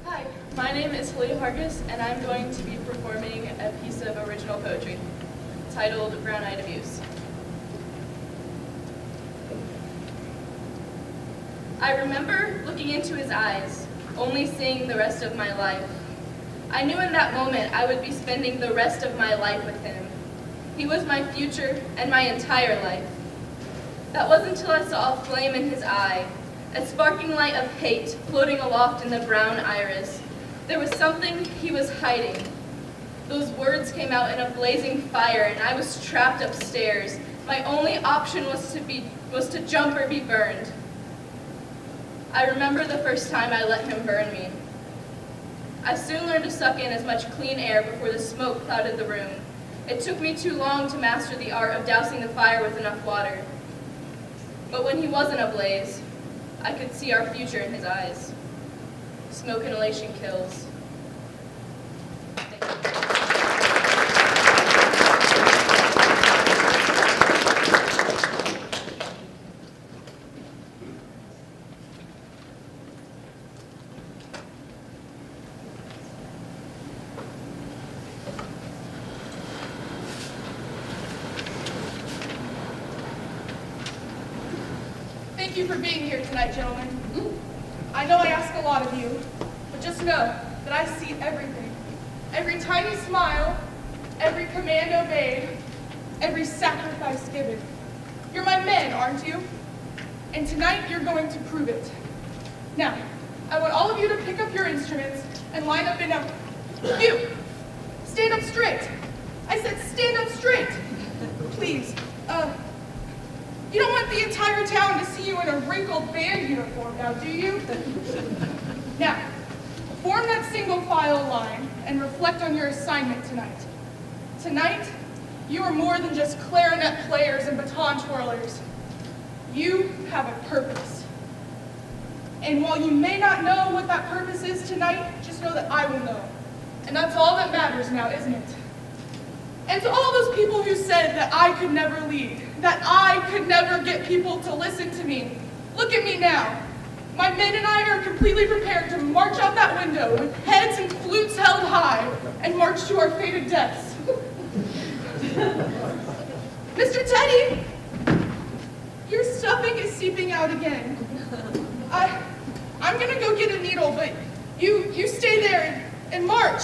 Hi, my name is Halia Hargis, and I'm going to be performing a piece of original poetry titled Brown-Eyed Abuse. I remember looking into his eyes, only seeing the rest of my life. I knew in that moment I would be spending the rest of my life with him. He was my future and my entire life. That wasn't until I saw a flame in his eye, a sparking light of hate floating aloft in the brown iris. There was something he was hiding. Those words came out in a blazing fire, and I was trapped upstairs. My only option was to jump or be burned. I remember the first time I let him burn me. I soon learned to suck in as much clean air before the smoke clouded the room. It took me too long to master the art of dousing the fire with enough water. But when he wasn't ablaze, I could see our future in his eyes. Smoke inhalation kills. Thank you for being here tonight, gentlemen. I know I ask a lot of you, but just know that I see everything. Every tiny smile, every command obeyed, every sacrifice given. You're my men, aren't you? And tonight you're going to prove it. Now, I want all of you to pick up your instruments and line up in a... You! Stand up straight! I said stand up straight! Please, you don't want the entire town to see you in a wrinkled band uniform now, do you? Now, form that single file line and reflect on your assignment tonight. Tonight, you are more than just clarinet players and baton twirlers. You have a purpose. And while you may not know what that purpose is tonight, just know that I will know. And that's all that matters now, isn't it? And to all those people who said that I could never lead, that I could never get people to listen to me, look at me now. My men and I are completely prepared to march out that window with heads and flutes held high and march to our fated deaths. Mr. Teddy, your stuffing is seeping out again. I'm gonna go get a needle, but you stay there and march.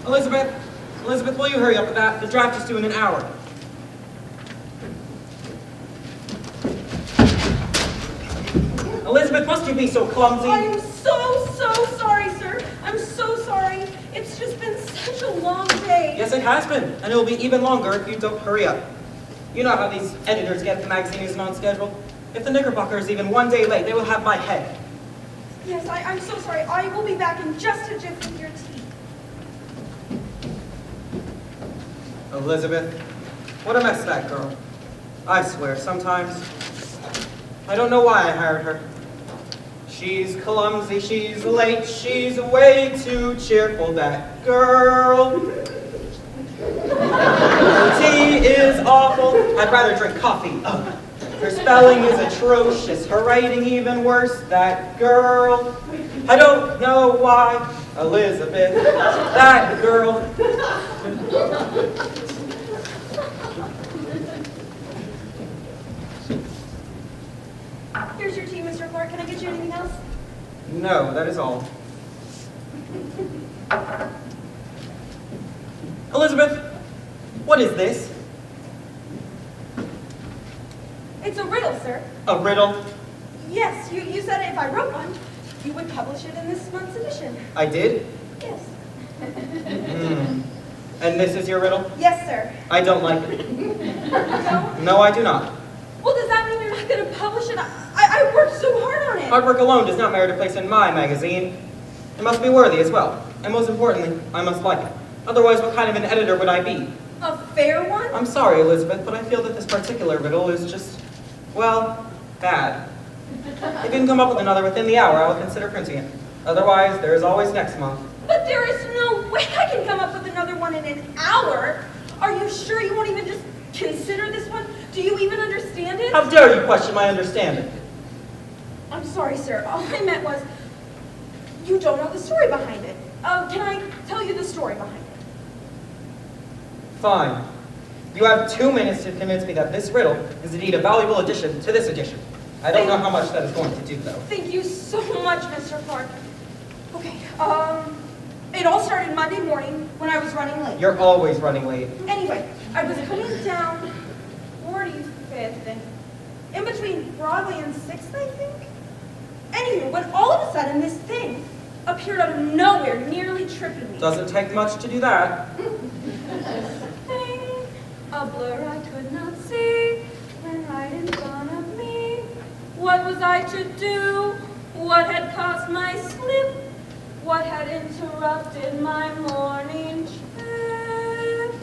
Elizabeth, will you hurry up with that? The draft is due in an hour. Elizabeth, must you be so clumsy? I am so sorry, sir. I'm so sorry. It's just been such a long day. Yes, it has been, and it will be even longer if you don't hurry up. You know how these editors get if the magazine isn't on schedule. If the Knickerbocker is even one day late, they will have my head. Yes, I'm so sorry. I will be back in just a jiff with your tea. Elizabeth, what a mess that girl. I swear, sometimes I don't know why I hired her. She's clumsy, she's late, she's way too cheerful, that girl. Her tea is awful. I'd rather drink coffee. Ugh. Her spelling is atrocious, her writing even worse, that girl. I don't know why, Elizabeth, that girl. Here's your tea, Mr. Clark. Can I get you anything else? No, that is all. Elizabeth, what is this? riddle? Yes, you said if I wrote one, you would publish it in this month's edition. I did? Yes. And this is your riddle? Yes, sir. I don't like it. No? No, I do not. Well, does that mean you're not going to publish it? I worked so hard on it. Hard work alone does not merit a place in my magazine. It must be worthy as well. And most importantly, I must like it. Otherwise, what kind of an editor would I be? A fair one? I'm sorry, Elizabeth, but I feel that this particular riddle is just, well, bad. If you can come up with another within the hour, I will consider printing it. Otherwise, there is always next month. But there is no way I can come up with another one in an hour. Are you sure you won't even just consider this one? Do you even understand it? How dare you question my understanding? I'm sorry, sir. All I meant was, you don't know the story behind it. Can I tell you the story behind it? Fine. You have 2 minutes to convince me that this riddle is indeed a valuable addition to this edition. I don't know how much that is going to do, though. Thank you so much, Mr. Clark. Okay, it all started Monday morning when I was running late. You're always running late. Anyway, I was coming down 45th and in between Broadway and 6th, I think. Anywho, when all of a sudden this thing appeared out of nowhere, nearly tripping me. Doesn't take much to do that. Thing, a blur I could not see, ran right in front of me. What was I to do? What had caused my slip? What had interrupted my morning trip?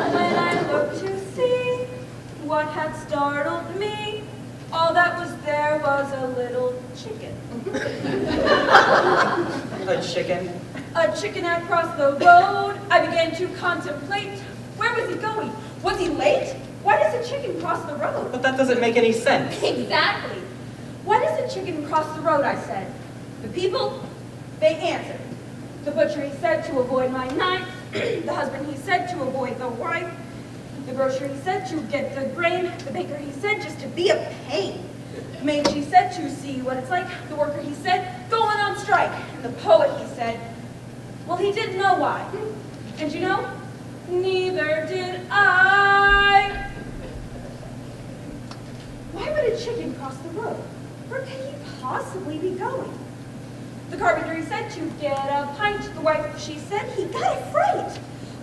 When I looked to see what had startled me, all that was there was a little chicken. A chicken? A chicken had crossed the road. I began to contemplate. Where was he going? Was he late? Why does a chicken cross the road? But that doesn't make any sense. Exactly. Why does a chicken cross the road, I said. The people, they answered. The butcher, he said, to avoid my knife. The husband, he said, to avoid the wife. The grocer, he said, to get the grain. The baker, he said, just to be a pain. The maid, she said, to see what it's like. The worker, he said, going on strike. And the poet, he said, well, he didn't know why. And you know, neither did I. Why would a chicken cross the road? Where can he possibly be going? The carpenter, he said, to get a pint. The wife, she said, he got a fright.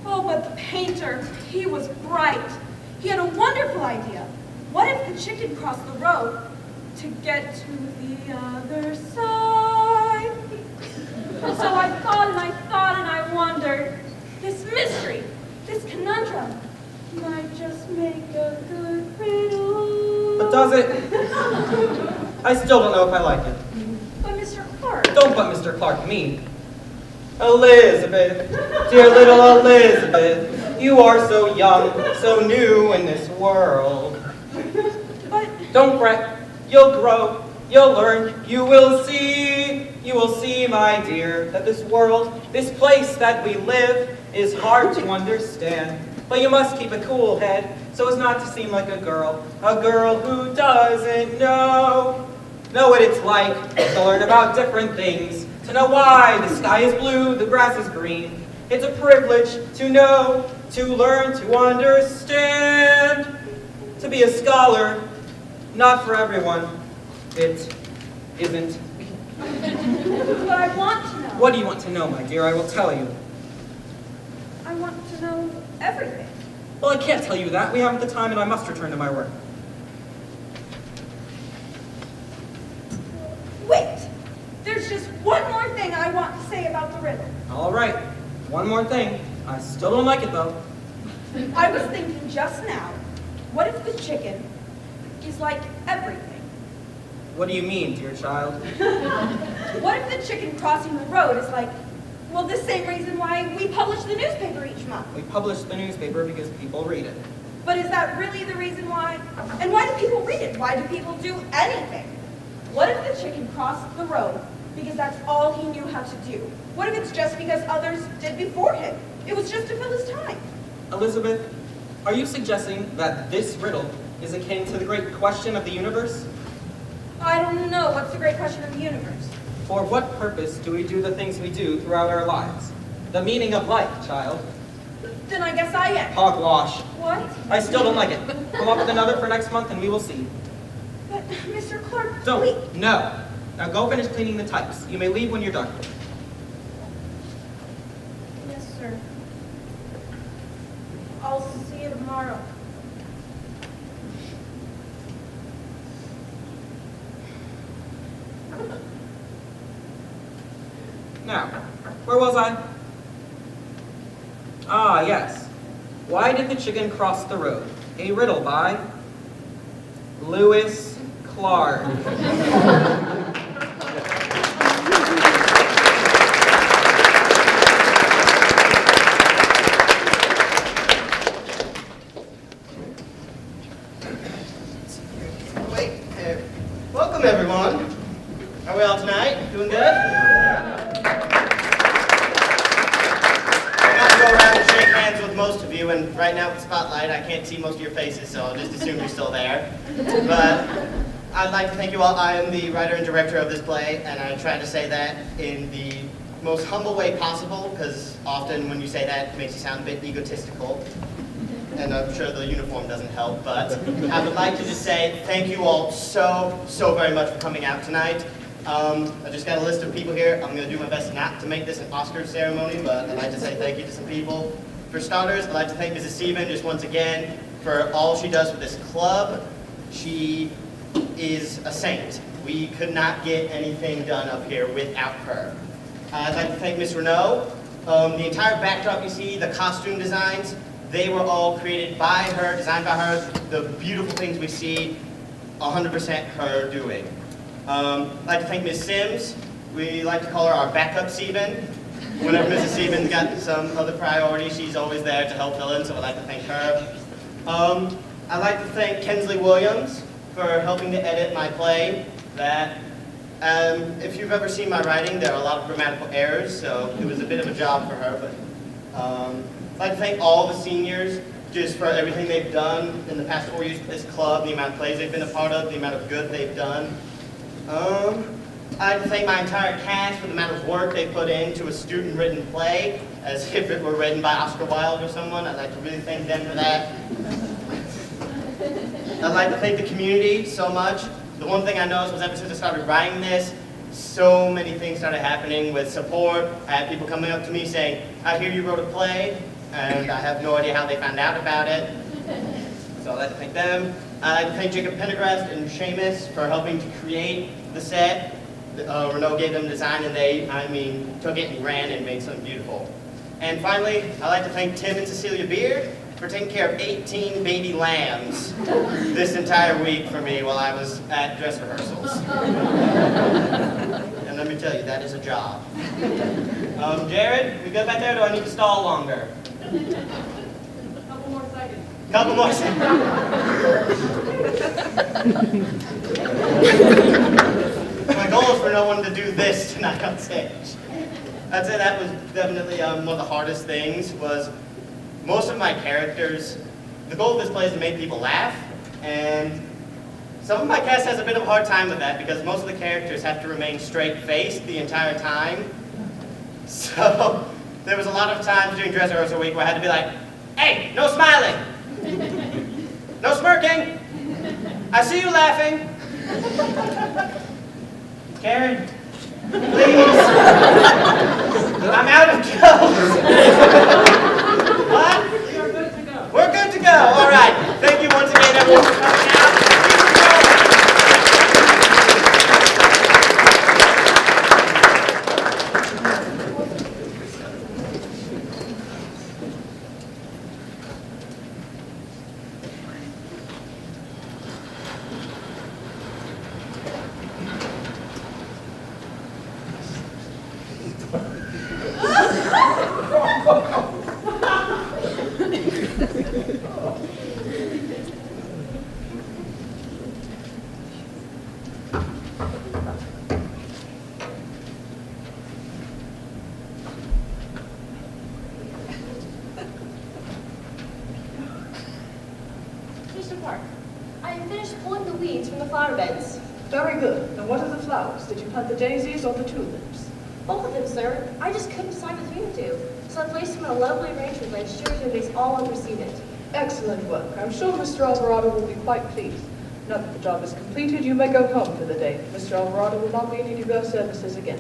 Oh, but the painter, he was bright. He had a wonderful idea. What if the chicken crossed the road to get to the other side? So I thought and I thought and I wondered, this mystery, this conundrum, might just make a good riddle. But does it? I still don't know if I like it. But Mr. Clark. Don't but Mr. Clark me. Elizabeth, dear little Elizabeth, you are so young, so new in this world. But Don't fret, you'll grow, you'll learn, you will see, my dear, that this world, this place that we live, is hard to understand. But you must keep a cool head, so as not to seem like a girl who doesn't know what it's like to learn about different things, to know why the sky is blue, the grass is green. It's a privilege to know, to learn, to understand, to be a scholar, not for everyone. It isn't. but I want to know. What do you want to know, my dear? I will tell you. I want to know everything. Well, I can't tell you that. We haven't the time and I must return to my work. Wait! There's just one more thing I want to say about the riddle. All right, one more thing. I still don't like it, though. I was thinking just now, what if the chicken is like everything? What do you mean, dear child? What if the chicken crossing the road is like, well, the same reason why we publish the newspaper each month? We publish the newspaper because people read it. But is that really the reason why? And why do people read it? Why do people do anything? What if the chicken crossed the road because that's all he knew how to do? What if it's just because others did before him? It was just to fill his time. Elizabeth, are you suggesting that this riddle is akin to the great question of the universe? I don't know. What's the great question of the universe? For what purpose do we do the things we do throughout our lives? The meaning of life, child. Then I guess I am. Hogwash. What? I still don't like it. Come up with another for next month and we will see. Mr. Clark, Don't. wait. No. Now go finish cleaning the types. You may leave when you're done. Yes, sir. I'll see you tomorrow. Now, where was I? Ah, yes. Why did the chicken cross the road? A riddle by Lewis Clark. Wait, welcome everyone. How are we all tonight? Doing good? I'm going to go around and shake hands with most of you, and right now with the spotlight, I can't see most of your faces, so I'll just assume you're still there. But I'd like to thank you all. I am the writer and director of this play, and I try to say that in the most humble way possible, because often when you say that, it makes you sound a bit egotistical. And I'm sure the uniform doesn't help, but I would like to just say thank you all so very much for coming out tonight. I just got a list of people here. I'm going to do my best not to make this an Oscar ceremony, but I'd like to say thank you to some people. For starters, I'd like to thank Mrs. Stephen just once again for all she does for this club. She is a saint. We could not get anything done up here without her. I'd like to thank Miss Renaud. The entire backdrop you see, the costume designs, they were all created by her, designed by her. The beautiful things we see, 100% her doing. I'd like to thank Ms. Sims. We like to call her our backup Stephen. Whenever Mrs. Stephen's got some other priority, she's always there to help fill in, so I'd like to thank her. I'd like to thank Kensley Williams for helping to edit my play. That, if you've ever seen my writing, there are a lot of grammatical errors, so it was a bit of a job for her. But I'd like to thank all the seniors just for everything they've done in the past 4 years with this club, the amount of plays they've been a part of, the amount of good they've done. I'd like to thank my entire cast for the amount of work they put into a student-written play, as if it were written by Oscar Wilde or someone. I'd like to really thank them for that. I'd like to thank the community so much. The one thing I noticed was ever since I started writing this, so many things started happening with support. I had people coming up to me saying, I hear you wrote a play, and I have no idea how they found out about it. So I'd like to thank them. I'd like to thank Jacob Pendergrast and Seamus for helping to create the set. Renaud gave them design, and they, took it and ran and made something beautiful. And finally, I'd like to thank Tim and Cecilia Beard for taking care of 18 baby lambs this entire week for me while I was at dress rehearsals. And let me tell you, that is a job. Jared, we good back there, or do I need to stall longer? Couple more seconds. Couple more seconds. My goal is for no one to do this tonight on stage. I'd say that was definitely one of the hardest things. Was most of my characters, the goal of this play is to make people laugh, and some of my cast has a bit of a hard time with that because most of the characters have to remain straight-faced the entire time. So there was a lot of times during dress rehearsal week where I had to be like, hey, no smiling, no smirking, I see you laughing. Karen, please, I'm out of jokes. What? We are good to go. We're good to go. All right. Thank you once again, everyone, for coming out. Mr. Park, I have finished pulling the weeds from the flower beds. Very good. And what are the flowers? Did you plant the daisies or the tulips? Both of them, sir. I just couldn't decide between the two. So I placed them in a lovely arrangement that ensures your face all will receive it. Excellent work. I'm sure Mr. Alvarado will be quite pleased. Now that the job is completed, you may go home for the day. Mr. Alvarado will not be in need of your services again.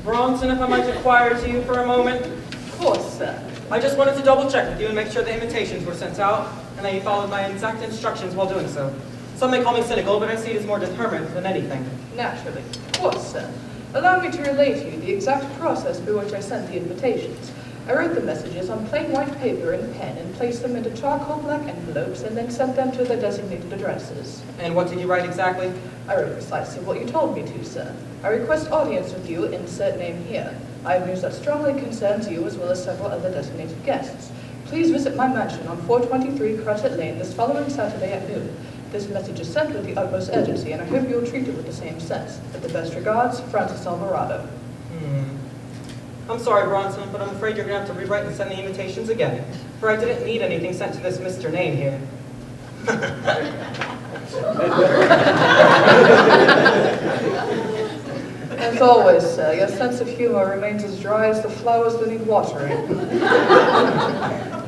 Bronson, if I might inquire to you for a moment. Of course, sir. I just wanted to double check with you and make sure the invitations were sent out and that you followed my exact instructions while doing so. Some may call me cynical, but I see it as more determined than anything. Naturally. Of course, sir. Allow me to relate to you the exact process by which I sent the invitations. I wrote the messages on plain white paper and pen and placed them into charcoal black envelopes and then sent them to their designated addresses. And what did you write exactly? I wrote precisely what you told me to, sir. I request audience with you, insert name here. I have news that strongly concerns you as well as several other designated guests. Please visit my mansion on 423 Crescent Lane this following Saturday at noon. This message is sent with the utmost urgency, and I hope you will treat it with the same sense. With the best regards, Francis Alvarado. I'm sorry, Bronson, but I'm afraid you're going to have to rewrite and send the invitations again, for I didn't need anything sent to this Mr. Name here. As always, sir, your sense of humor remains as dry as the flowers that need watering.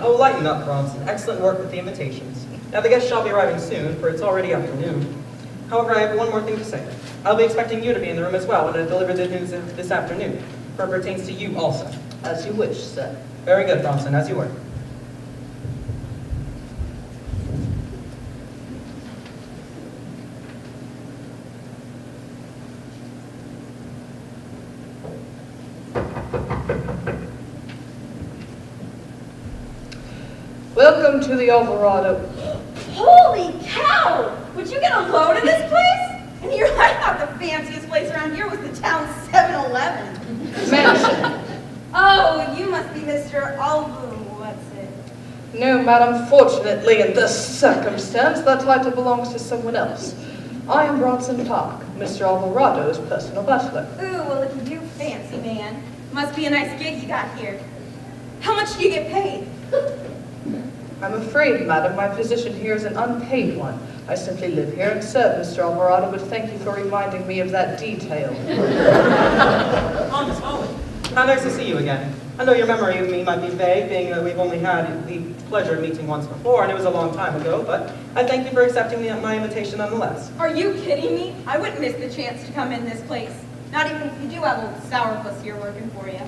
Oh, lighten up, Bronson. Excellent work with the invitations. Now, the guests shall be arriving soon, for it's already afternoon. However, I have one more thing to say. I'll be expecting you to be in the room as well when I deliver the news this afternoon, for it pertains to you also. As you wish, sir. Very good, Bronson, as you were. Welcome to the Alvarado. Holy cow! Would you get a load of this place? And you're right, I thought the fanciest place around here was the town 7-Eleven. Mansion. Oh, you must be Mr. What's it? No, madam, fortunately, in this circumstance, that title belongs to someone else. I am Bronson Park, Mr. Alvarado's personal butler. Ooh, well, look at you, fancy man. Must be a nice gig you got here. How much do you get paid? I'm afraid, madam, my position here is an unpaid one. I simply live here and serve Mr. Alvarado, but thank you for reminding me of that detail. Miss Holly, how nice to see you again. I know your memory of me might be vague, being that we've only had the pleasure of meeting once before, and it was a long time ago, but I thank you for accepting my invitation nonetheless. Are you kidding me? I wouldn't miss the chance to come in this place. Not even if you do have old sourpuss here working for you.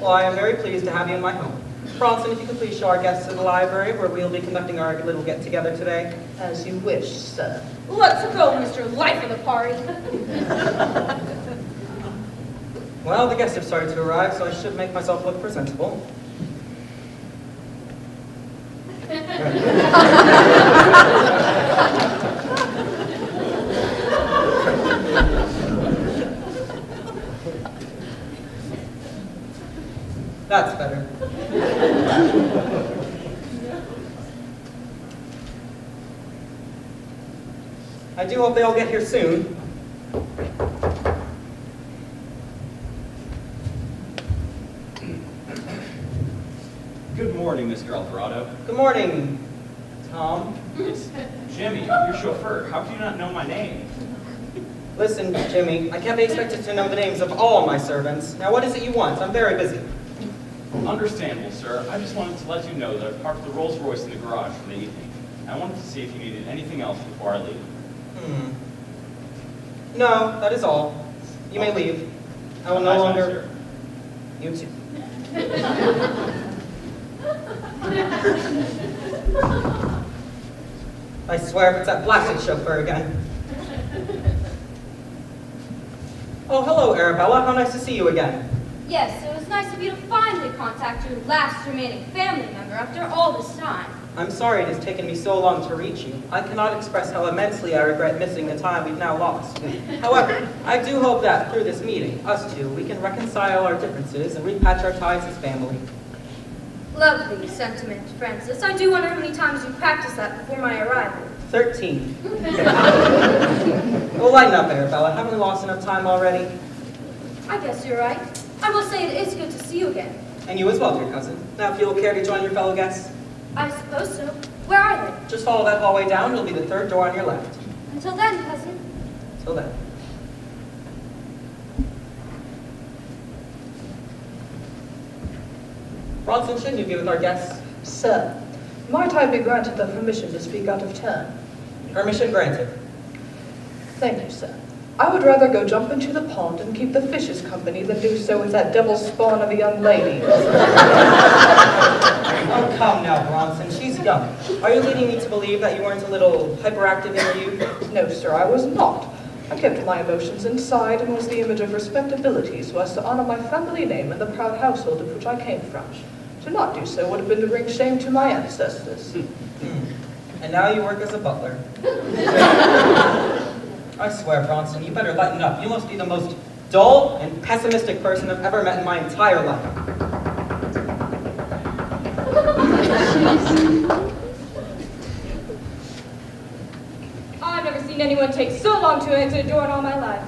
Well, I am very pleased to have you in my home. Bronson, if you could please show our guests to the library where we'll be conducting our little get-together today. As you wish, sir. Let's go, Mr. Life of the Party. Well, the guests have started to arrive, so I should make myself look presentable. That's better. I do hope they all get here soon. Good morning, Mr. Alvarado. Good morning, Tom. It's Jimmy, I'm your chauffeur. How can you not know my name? Listen, Jimmy, I can't be expected to know the names of all my servants. Now, what is it you want? I'm very busy. Understandable, sir. I just wanted to let you know that I parked the Rolls Royce in the garage for the evening. I wanted to see if you needed anything else before I leave. No, that is all. You may leave. I will no Nice longer... night, You too. I swear if it's that blasted chauffeur again. Oh, hello, Arabella. How nice to see you again. Yes, it was nice of you to finally contact your last remaining family member after all this time. I'm sorry it has taken me so long to reach you. I cannot express how immensely I regret missing the time we've now lost. However, I do hope that through this meeting, us two, we can reconcile our differences and repatch our ties as family. Lovely sentiment, Francis. I do wonder how many times you practiced that before my arrival. 13. Well, lighten up, Arabella. Haven't we lost enough time already? I guess you're right. I will say it is good to see you again. And you as well, dear cousin. Now, if you'll care to join your fellow guests, I suppose so. Where are they? just follow that hallway down. It'll be the third door on your left. Until then, cousin. Till then. Bronson, shouldn't you be with our guests? Sir, might I be granted the permission to speak out of turn? Permission granted. Thank you, sir. I would rather go jump into the pond and keep the fishes company than do so with that devil's spawn of a young lady. Oh, come now, Bronson. She's young. Are you leading me to believe that you weren't a little hyperactive in your youth? No, sir, I was not. I kept my emotions inside and was the image of respectability so as to honor my family name and the proud household of which I came from. To not do so would have been to bring shame to my ancestors. And now you work as a butler. I swear, Bronson, you better lighten up. You must be the most dull and pessimistic person I've ever met in my entire life. I've never seen anyone take so long to enter a door in all my life.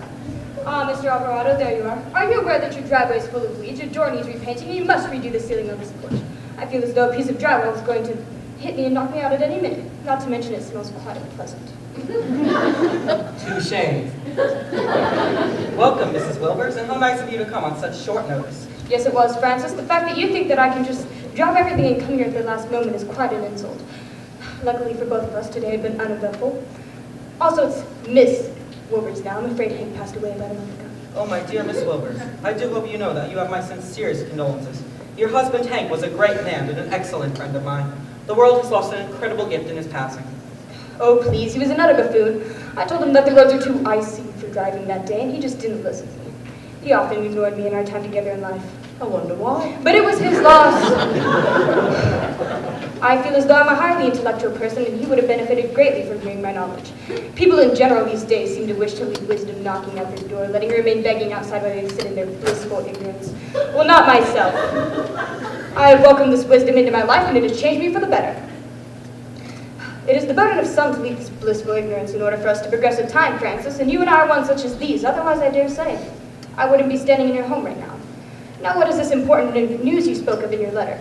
Ah, Mr. Alvarado, there you are. Are you aware that your driveway is full of weeds, your door needs repainting, and you must redo the ceiling of this porch? I feel as though a piece of drywall is going to hit me and knock me out at any minute. Not to mention it smells quite unpleasant. Touché. Welcome, Mrs. Wilbers, and how nice of you to come on such short notice. Yes, it was, Francis. The fact that you think that I can just drop everything and come here at the last moment is quite an insult. Luckily for both of us, today had been uneventful. Also, it's Miss Wilbers now. I'm afraid Hank passed away about a month ago. Oh, my dear Miss Wilbers, I do hope you know that you have my sincerest condolences. Your husband, Hank, was a great man and an excellent friend of mine. The world has lost an incredible gift in his passing. Oh, please, he was an utter buffoon. I told him that the roads are too icy for driving that day, and he just didn't listen to me. He often ignored me in our time together in life. I wonder why. But it was his loss. I feel as though I'm a highly intellectual person, and he would have benefited greatly from hearing my knowledge. People in general these days seem to wish to leave wisdom knocking at their door, letting her remain begging outside while they sit in their blissful ignorance. Well, not myself. I have welcomed this wisdom into my life, and it has changed me for the better. It is the burden of some to leave this blissful ignorance in order for us to progress with time, Francis, and you and I are one such as these. Otherwise, I dare say, I wouldn't be standing in your home right now. Now, what is this important news you spoke of in your letter?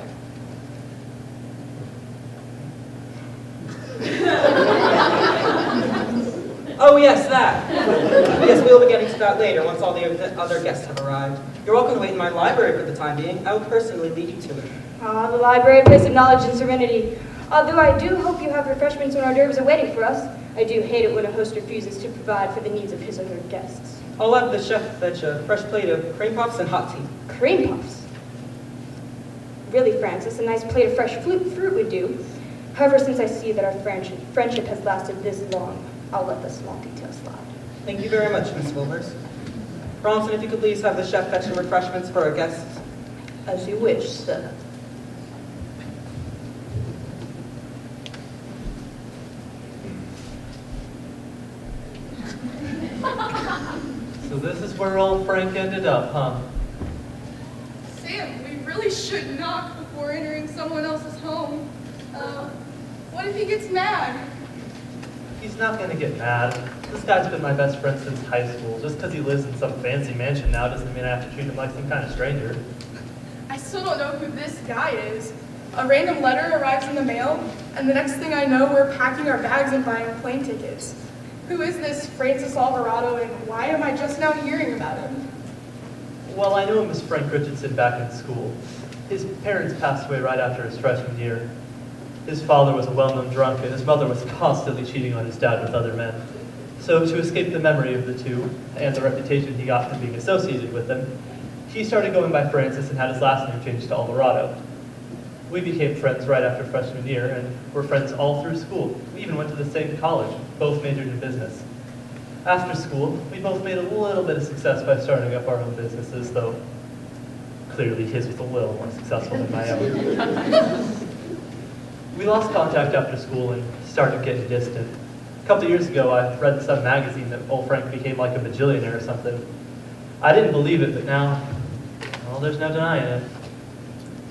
Oh, yes, that. Yes, we'll be getting to that later once all the other guests have arrived. You're welcome to wait in my library for the time being. I will personally lead you to it. Ah, the library, a place of knowledge and serenity. Although I do hope you have refreshments and hors d'oeuvres awaiting for us. I do hate it when a host refuses to provide for the needs of his or her guests. I'll let the chef fetch a fresh plate of cream puffs and hot tea. Cream puffs? Really, Francis, a nice plate of fresh fruit would do. However, since I see that our friendship has lasted this long, I'll let the small details slide. Thank you very much, Miss Wilbers. Bronson, if you could please have the chef fetch some refreshments for our guests. As you wish, sir. So this is where old Frank ended up, huh? Sam, we really should knock before entering someone else's home. What if he gets mad? He's not gonna get mad. This guy's been my best friend since high school. Just because he lives in some fancy mansion now doesn't mean I have to treat him like some kind of stranger. I still don't know who this guy is. A random letter arrives in the mail, and the next thing I know, we're packing our bags and buying plane tickets. Who is this Francis Alvarado, and why am I just now hearing about him? Well, I knew him as Frank Richardson back in school. His parents passed away right after his freshman year. His father was a well-known drunk, and his mother was constantly cheating on his dad with other men. So to escape the memory of the two, and the reputation he got from being associated with them, he started going by Francis and had his last name changed to Alvarado. We became friends right after freshman year, and were friends all through school. We even went to the same college, both majored in business. After school, we both made a little bit of success by starting up our own businesses, though clearly his was a little more successful than my own. We lost contact after school and started getting distant. A couple years ago, I read in some magazine that old Frank became like a bajillionaire or something. I didn't believe it, but now, well, there's no denying it.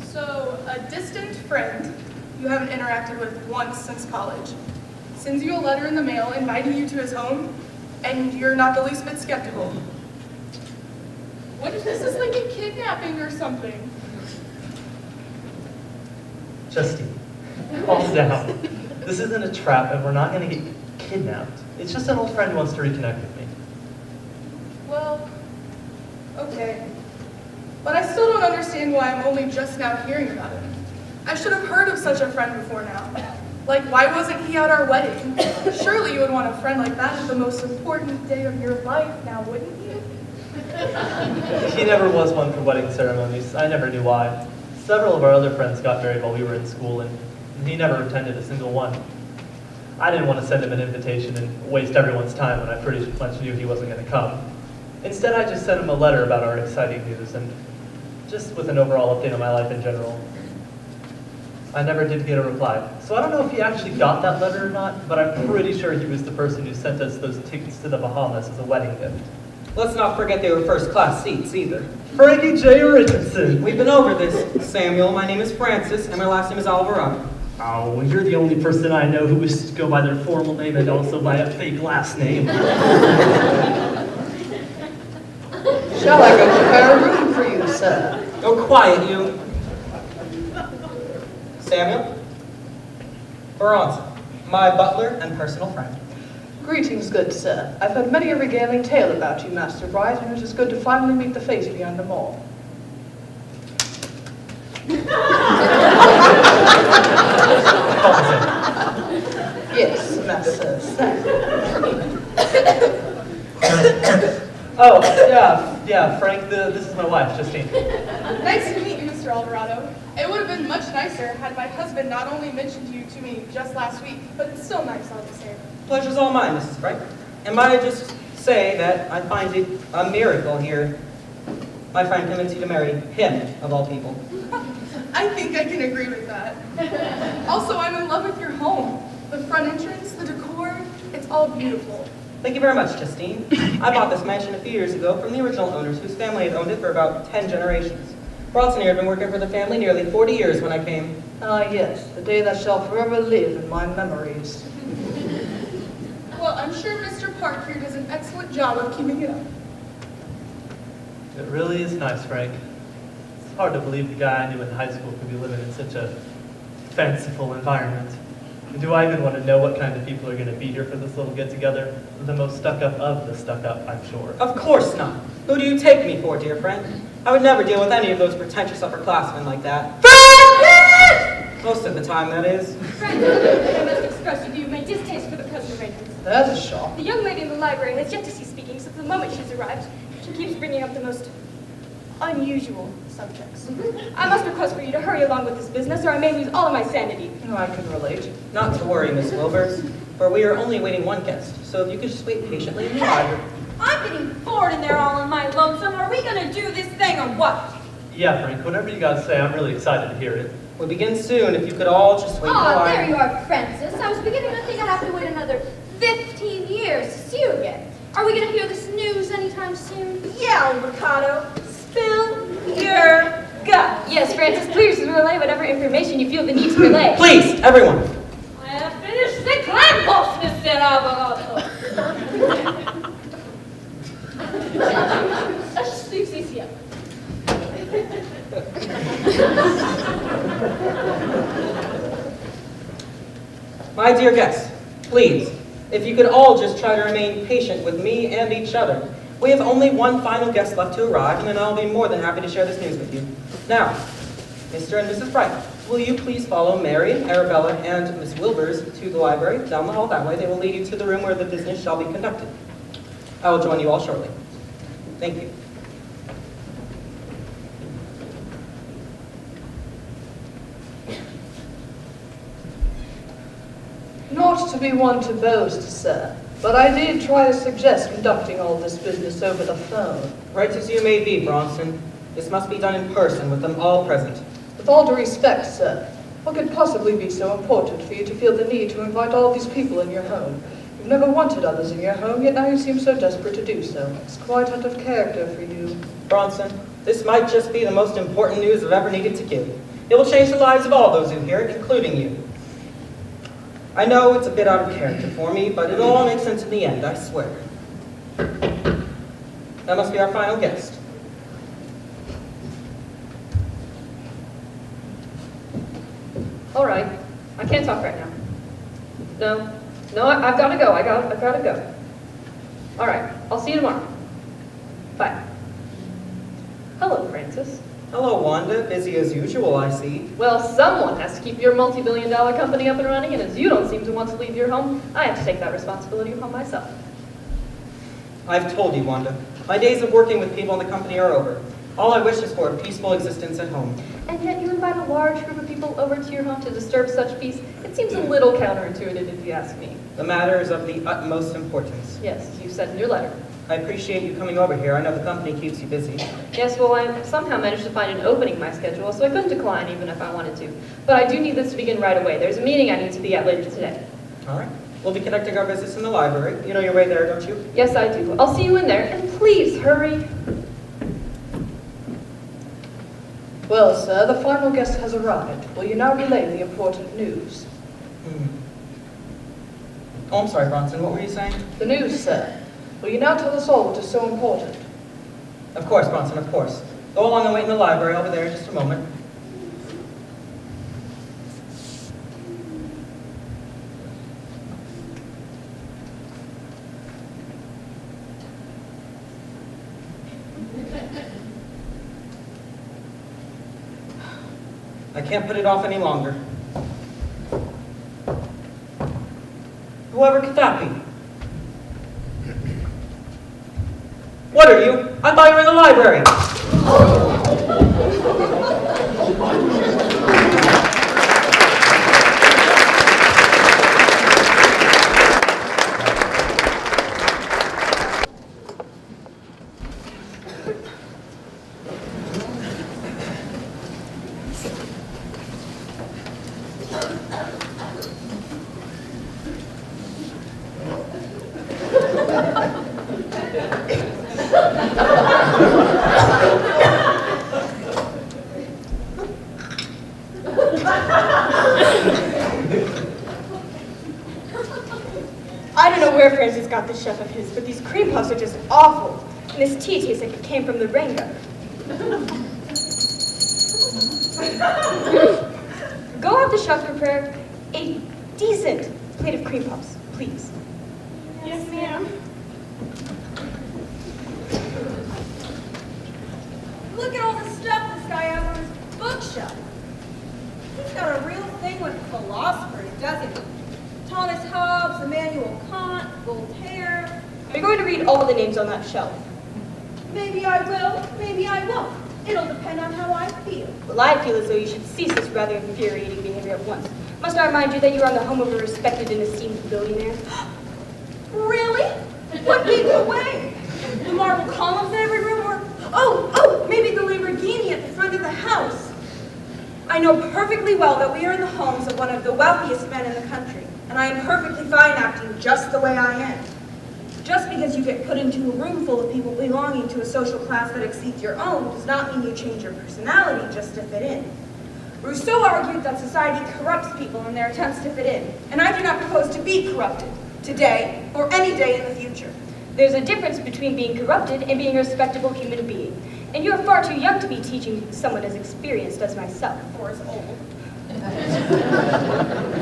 So, a distant friend you haven't interacted with once since college sends you a letter in the mail inviting you to his home, and you're not the least bit skeptical. What if this is like a kidnapping or something? Justine, calm down. This isn't a trap, and we're not going to get kidnapped. It's just an old friend who wants to reconnect with me. Well, okay. but I still don't understand why I'm only just now hearing about it. I should have heard of such a friend before now. Like, why wasn't he at our wedding? Surely you would want a friend like that at the most important day of your life now, wouldn't you? He never was one for wedding ceremonies. I never knew why. Several of our other friends got married while we were in school, and he never attended a single one. I didn't want to send him an invitation and waste everyone's time when I pretty much knew he wasn't going to come. Instead, I just sent him a letter about our exciting news and just with an overall update on my life in general. I never did get a reply. So I don't know if he actually got that letter or not, but I'm pretty sure he was the person who sent us those tickets to the Bahamas as a wedding gift. Let's not forget they were first-class seats either. Frankie J. Richardson! We've been over this, Samuel. My name is Francis, and my last name is Alvarado. Oh, well, you're the only person I know who wishes to go by their formal name and also by a fake last name. Shall I go prepare a room for you, sir? Oh, quiet, you. Samuel? Bronson, my butler and personal friend. Greetings, good sir. I've heard many a regaling tale about you, Master Bright, and it is good to finally meet the face beyond them all. Yes, Master Sam. Oh, yeah, Frank, this is my wife, Justine. Nice to meet you, Mr. Alvarado. It would have been much nicer had my husband not only mentioned you to me just last week, but it's still nice all the same. Pleasure's all mine, Mrs. Bright. And might I just say that I find it a miracle here. My friend convinced you to marry him, of all people. I think I can agree with that. Also, I'm in love with your home. The front entrance, the decor, it's all beautiful. Thank you very much, Justine. I bought this mansion a few years ago from the original owners, whose family had owned it for about 10 generations. Bronson here had been working for the family nearly 40 years when I came. Ah, yes, the day that shall forever live in my memories. Well, I'm sure Mr. Park here does an excellent job of keeping it up. It really is nice, Frank. It's hard to believe the guy I knew in high school could be living in such a fanciful environment. And do I even want to know what kind of people are going to be here for this little get-together? The most stuck-up of the stuck-up, I'm sure. Of course not. Who do you take me for, dear friend? I would never deal with any of those pretentious upperclassmen like that. Most of the time, that is. Friend, I must express to you my distaste for the present arrangements. That is shock. The young lady in the library has yet to cease speaking since the moment she's arrived. She keeps bringing up the most unusual subjects. I must request for you to hurry along with this business, or I may lose all of my sanity. I can relate. Not to worry, Miss Wilbers, for we are only awaiting one guest, so if you could just wait patiently in the library. I'm getting bored in there all on my lonesome. Are we gonna do this thing or what? Yeah, Frank, whatever you guys say, I'm really excited to hear it. We'll begin soon, if you could all just wait in the Ah, library. there you are, Francis. I was beginning to think I'd have to wait another 15 years to see you again. Are we going to hear this news anytime soon? Yeah, Alvarado, spill your guts. Yes, Francis, please relay whatever information you feel the need to relay. Please, everyone. I have finished the clan boss, Mr. Alvarado. Sí. My dear guests, please, if you could all just try to remain patient with me and each other. We have only one final guest left to arrive, and then I'll be more than happy to share this news with you. Now, Mr. and Mrs. Bright, will you please follow Mary, Arabella, and Miss Wilbers to the library, down the hall that way. They will lead you to the room where the business shall be conducted. I will join you all shortly. Thank you. Not to be one to boast, sir, but I did try to suggest conducting all this business over the phone. Right as you may be, Bronson. This must be done in person with them all present. With all due respect, sir, what could possibly be so important for you to feel the need to invite all these people in your home? You've never wanted others in your home, yet now you seem so desperate to do so. It's quite out of character for you. Bronson, this might just be the most important news I've ever needed to give. It will change the lives of all those who hear it, including you. I know it's a bit out of character for me, but it'll all make sense in the end, I swear. That must be our final guest. All right, I can't talk right now. No, I've got to go. I've got to go. All right, I'll see you tomorrow. Bye. Hello, Francis. Francis. Hello, Wanda. Busy as usual, I see. Well, someone has to keep your multi-billion-dollar company up and running, and as you don't seem to want to leave your home, I have to take that responsibility upon myself. I've told you, Wanda. My days of working with people in the company are over. All I wish is for a peaceful existence at home. And yet you invite a large group of people over to your home to disturb such peace. It seems a little counterintuitive if you ask me. The matter is of the utmost importance. Yes, you said in your letter. I appreciate you coming over here. I know the company keeps you busy. Yes, well, I somehow managed to find an opening in my schedule, so I couldn't decline even if I wanted to. But I do need this to begin right away. There's a meeting I need to be at later today. All right. We'll be conducting our business in the library. You know your way there, don't you? Yes, I do. I'll see you in there, and please hurry. Well, sir, the final guest has arrived. Will you now relay the important news? Oh, I'm sorry, Bronson. What were you saying? The news, sir. Will you now tell us all what is so important? Of course, Bronson, of course. Go along and wait in the library over there in just a moment. I can't put it off any longer. Whoever could that be? What are you? I thought you were in the library. I don't know where Francis got this chef of his, but these cream puffs are just awful. And this tea tastes like it came from the rain gutter. Go have the chef prepare a decent plate of cream puffs, please. Yes, ma'am. Look at all the stuff this guy has on his bookshelf. He's got a real thing with philosophers, doesn't he? Thomas Hobbes, Immanuel Kant, Voltaire. Are you going to read all the names on that shelf? Maybe I will, maybe I won't. It'll depend on how I feel. Well, I feel as though you should cease this rather infuriating behavior at once. Must I remind you that you are on the home of a respected and esteemed billionaire? Really? What gave you away? The marble columns in every room, or oh, maybe the Lamborghini at the front of the house. I know perfectly well that we are in the homes of one of the wealthiest men in the country, and I am perfectly fine acting just the way I am. Just because you get put into a room full of people belonging to a social class that exceeds your own does not mean you change your personality just to fit in. Rousseau argued that society corrupts people in their attempts to fit in, and I do not propose to be corrupted, today or any day in the future. There's a difference between being corrupted and being a respectable human being. And you are far too young to be teaching someone as experienced as myself. Or as old.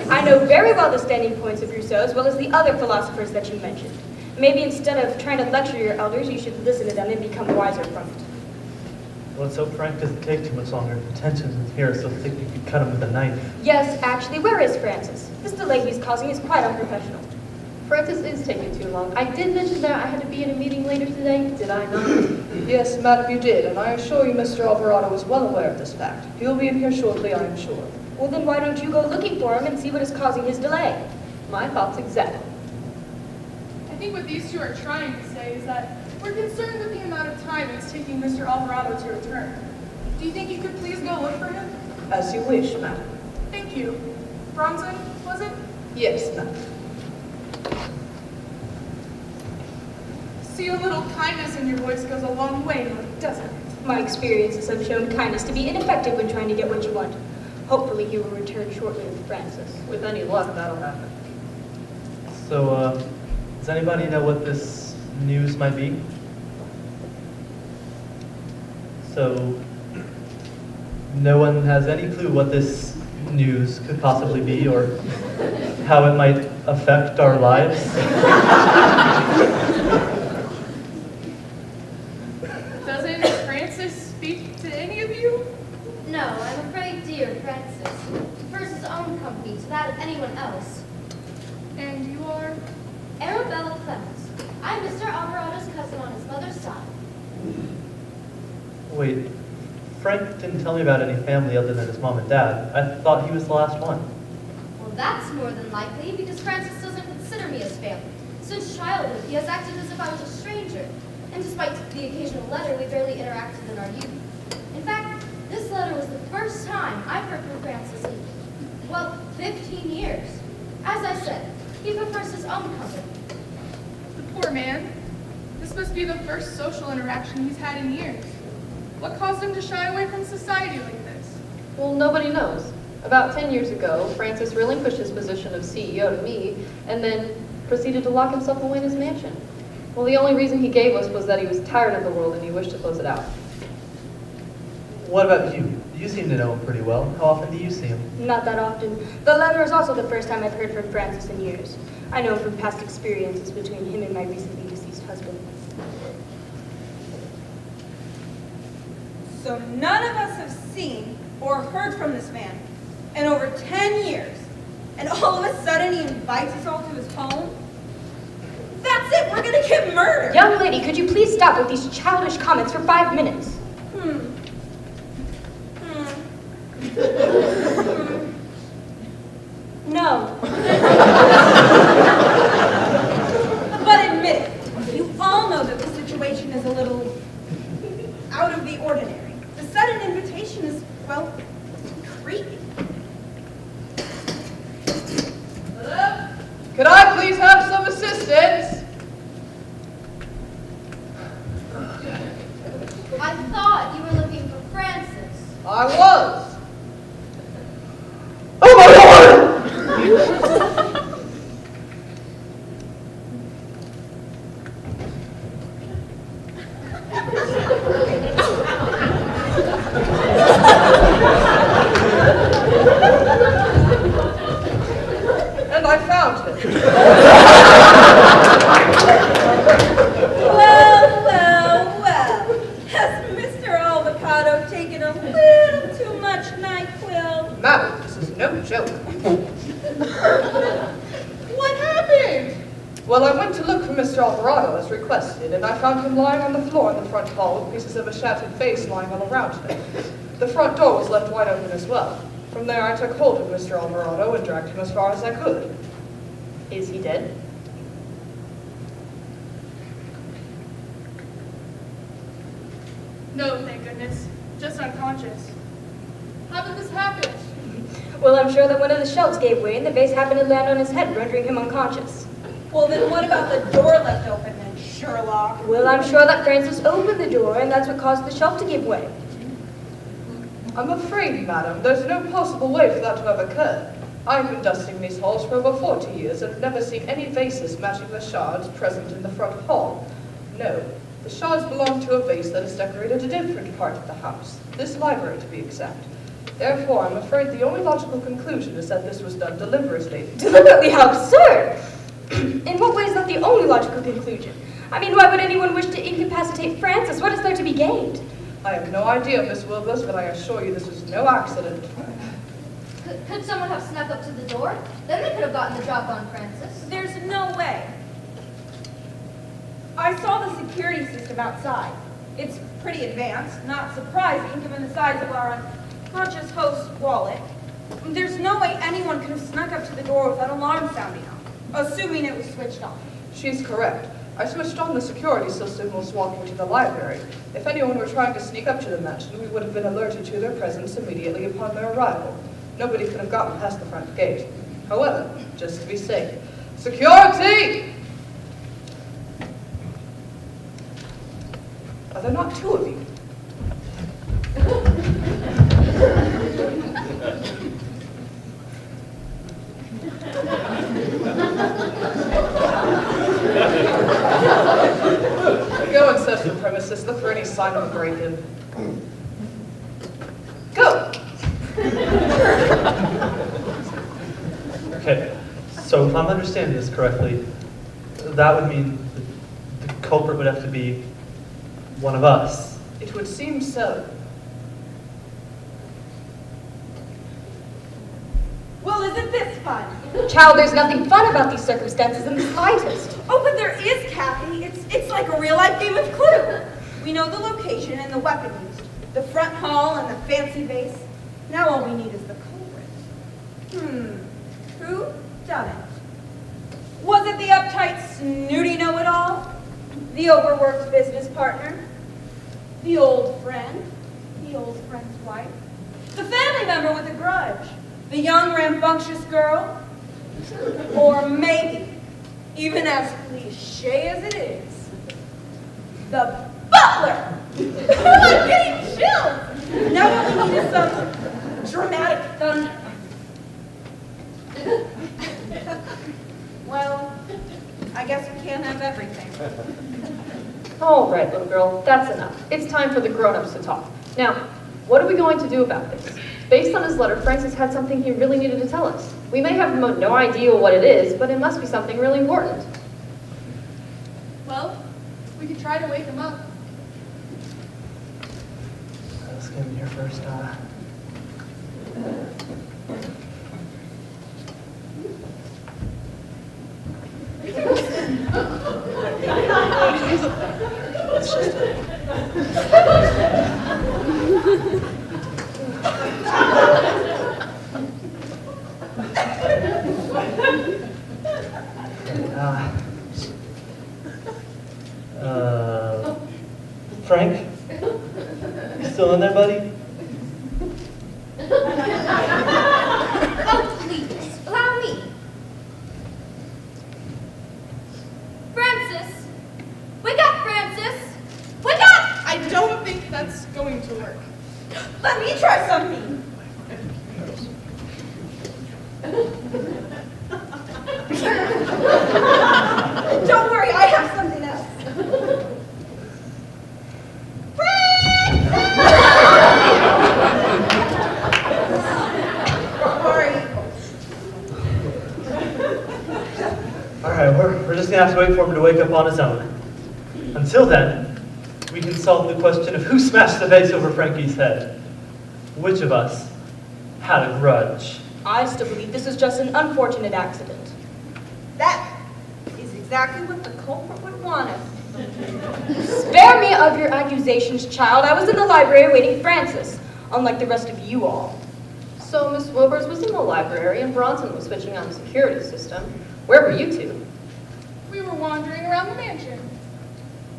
I know very well the standing points of Rousseau as well as the other philosophers that you mentioned. Maybe instead of trying to lecture your elders, you should listen to them and become wiser from it. Let's hope Frank doesn't take too much longer. The tensions in here are so thick you could cut him with a knife. Yes, actually, where is Francis? This delay he's causing is quite unprofessional. Francis is taking too long. I did mention that I had to be in a meeting later today, did I not? Yes, madam, you did, and I assure you Mr. Alvarado is well aware of this fact. He'll be in here shortly, I am sure. Well, then why don't you go looking for him and see what is causing his delay? My thoughts exactly. I think what these two are trying to say is that we're concerned with the amount of time it's taking Mr. Alvarado to return. Do you think you could please go look for him? As you wish, madam. Thank you. Bronson, was it? Yes, madam. See, a little kindness in your voice goes a long way, doesn't it? My experiences have shown kindness to be ineffective when trying to get what you want. Hopefully he will return shortly with Francis. With any luck, that'll happen. So, does anybody know what this news might be? So, no one has any clue what this news could possibly be or how it might affect our lives? Doesn't Francis speak to any prefers his own company to that of anyone else. And you are? Arabella Clemens. I'm Mr. Alvarado's cousin on his mother's side. Wait, Frank didn't tell me about any family other than his mom and dad. I thought he was the last one. Well, that's more than likely because Francis doesn't consider me his family. Since childhood, he has acted as if I was a stranger. And despite the occasional letter, we barely interacted in our youth. In fact, this letter was the first time I've heard from Francis in, well, 15 years. As I said, he prefers his own company. The poor man. This must be the first social interaction he's had in years. What caused him to shy away from society like this? Well, nobody knows. About 10 years ago, Francis relinquished his position of CEO to me, and then proceeded to lock himself away in his mansion. Well, the only reason he gave us was that he was tired of the world and he wished to close it out. What about you? You seem to know him pretty well. How often do you see him? Not that often. The letter is also the first time I've heard from Francis in years. I know him from past experiences between him and my recently deceased husband. So none of us have seen or heard from this man in over 10 years. And all of a sudden he invites us all to his home? That's it, we're gonna get murdered! Young lady, could you please stop with these childish comments for 5 minutes? No. But admit it, you all know that the situation is a little out of the ordinary. The sudden invitation is, well, creepy. Hello? Could I please have some assistance? I thought you were looking for Francis. I was. Oh my lord! And I found him. Well. Has Mr. Alvarado taken a little too much NyQuil? Madam, this is no joke. What happened? Well, I went to look for Mr. Alvarado as requested, and I found him lying on the floor in the front hall with pieces of a shattered face lying all around him. The front door was left wide open as well. From there, I took hold of Mr. Alvarado and dragged him as far as I could. Is he dead? No, thank goodness. Just unconscious. How did this happen? Well, I'm sure that one of the shelves gave way and the vase happened to land on his head, rendering him unconscious. Well, then what about the door left open then, Sherlock? Well, I'm sure that Francis opened the door and that's what caused the shelf to give way. I'm afraid, madam, there's no possible way for that to have occurred. I've been dusting these halls for over 40 years and have never seen any vases matching the shards present in the front hall. No, the shards belong to a vase that is decorated a different part of the house, this library to be exact. Therefore, I'm afraid the only logical conclusion is that this was done deliberately. Deliberately? How absurd! In what way is that the only logical conclusion? I mean, why would anyone wish to incapacitate Francis? What is there to be gained? I have no idea, Miss Wilbur, but I assure you this was no accident. Could someone have snuck up to the door? Then they could have gotten the drop on Francis. There's no way. I saw the security system outside. It's pretty advanced, not surprising given the size of our unconscious host's wallet. There's no way anyone could have snuck up to the door without alarm sounding off, assuming it was switched on. She's correct. I switched on the security system whilst walking to the library. If anyone were trying to sneak up to the mansion, we would have been alerted to their presence immediately upon their arrival. Nobody could have gotten past the front gate. However, just to be safe, security! Are there not two of you? Go and search the premises. Look for any sign of a break-in. Go! Okay, so if I'm understanding this correctly, that would mean the culprit would have to be one of us. It would seem so. Well, isn't this fun? Child, there's nothing fun about these circumstances in the slightest. Oh, but there is, Kathy. It's like a real-life game of Clue. We know the location and the weapon used, the front hall and the fancy vase. Now all we need is the culprit. Who done it? Was it the uptight, snooty know-it-all? The overworked business partner? The old friend? The old friend's wife? The family member with a grudge? The young, rambunctious girl? Or maybe, even as cliche as it is, the butler! I'm getting chills! Now all we need is some dramatic thunder. Well, I guess we can't have everything. All right, little girl, that's enough. It's time for the grown-ups to talk. Now, what are we going to do about this? Based on his letter, Francis had something he really needed to tell us. We may have no idea what it is, but it must be something really important. Well, we could try to wake him up. Let's get in here first. Let's just Frank? You still in there, buddy? Oh, please, allow me. Francis! Wake up, Francis! Wake up! I don't think that's going to work. Let me try something. Don't worry, I have something else. Alright, we're just gonna have to wait for him to wake up on his own. Until then, we can solve the question of who smashed the vase over Frankie's head. Which of us had a grudge? I still believe this is just an unfortunate accident. That is exactly what the culprit would want us. Spare me of your accusations, child. I was in the library waiting Francis, unlike the rest of you all. So Miss Wilbers was in the library and Bronson was switching on the security system. Where were you two? We were wandering around the mansion.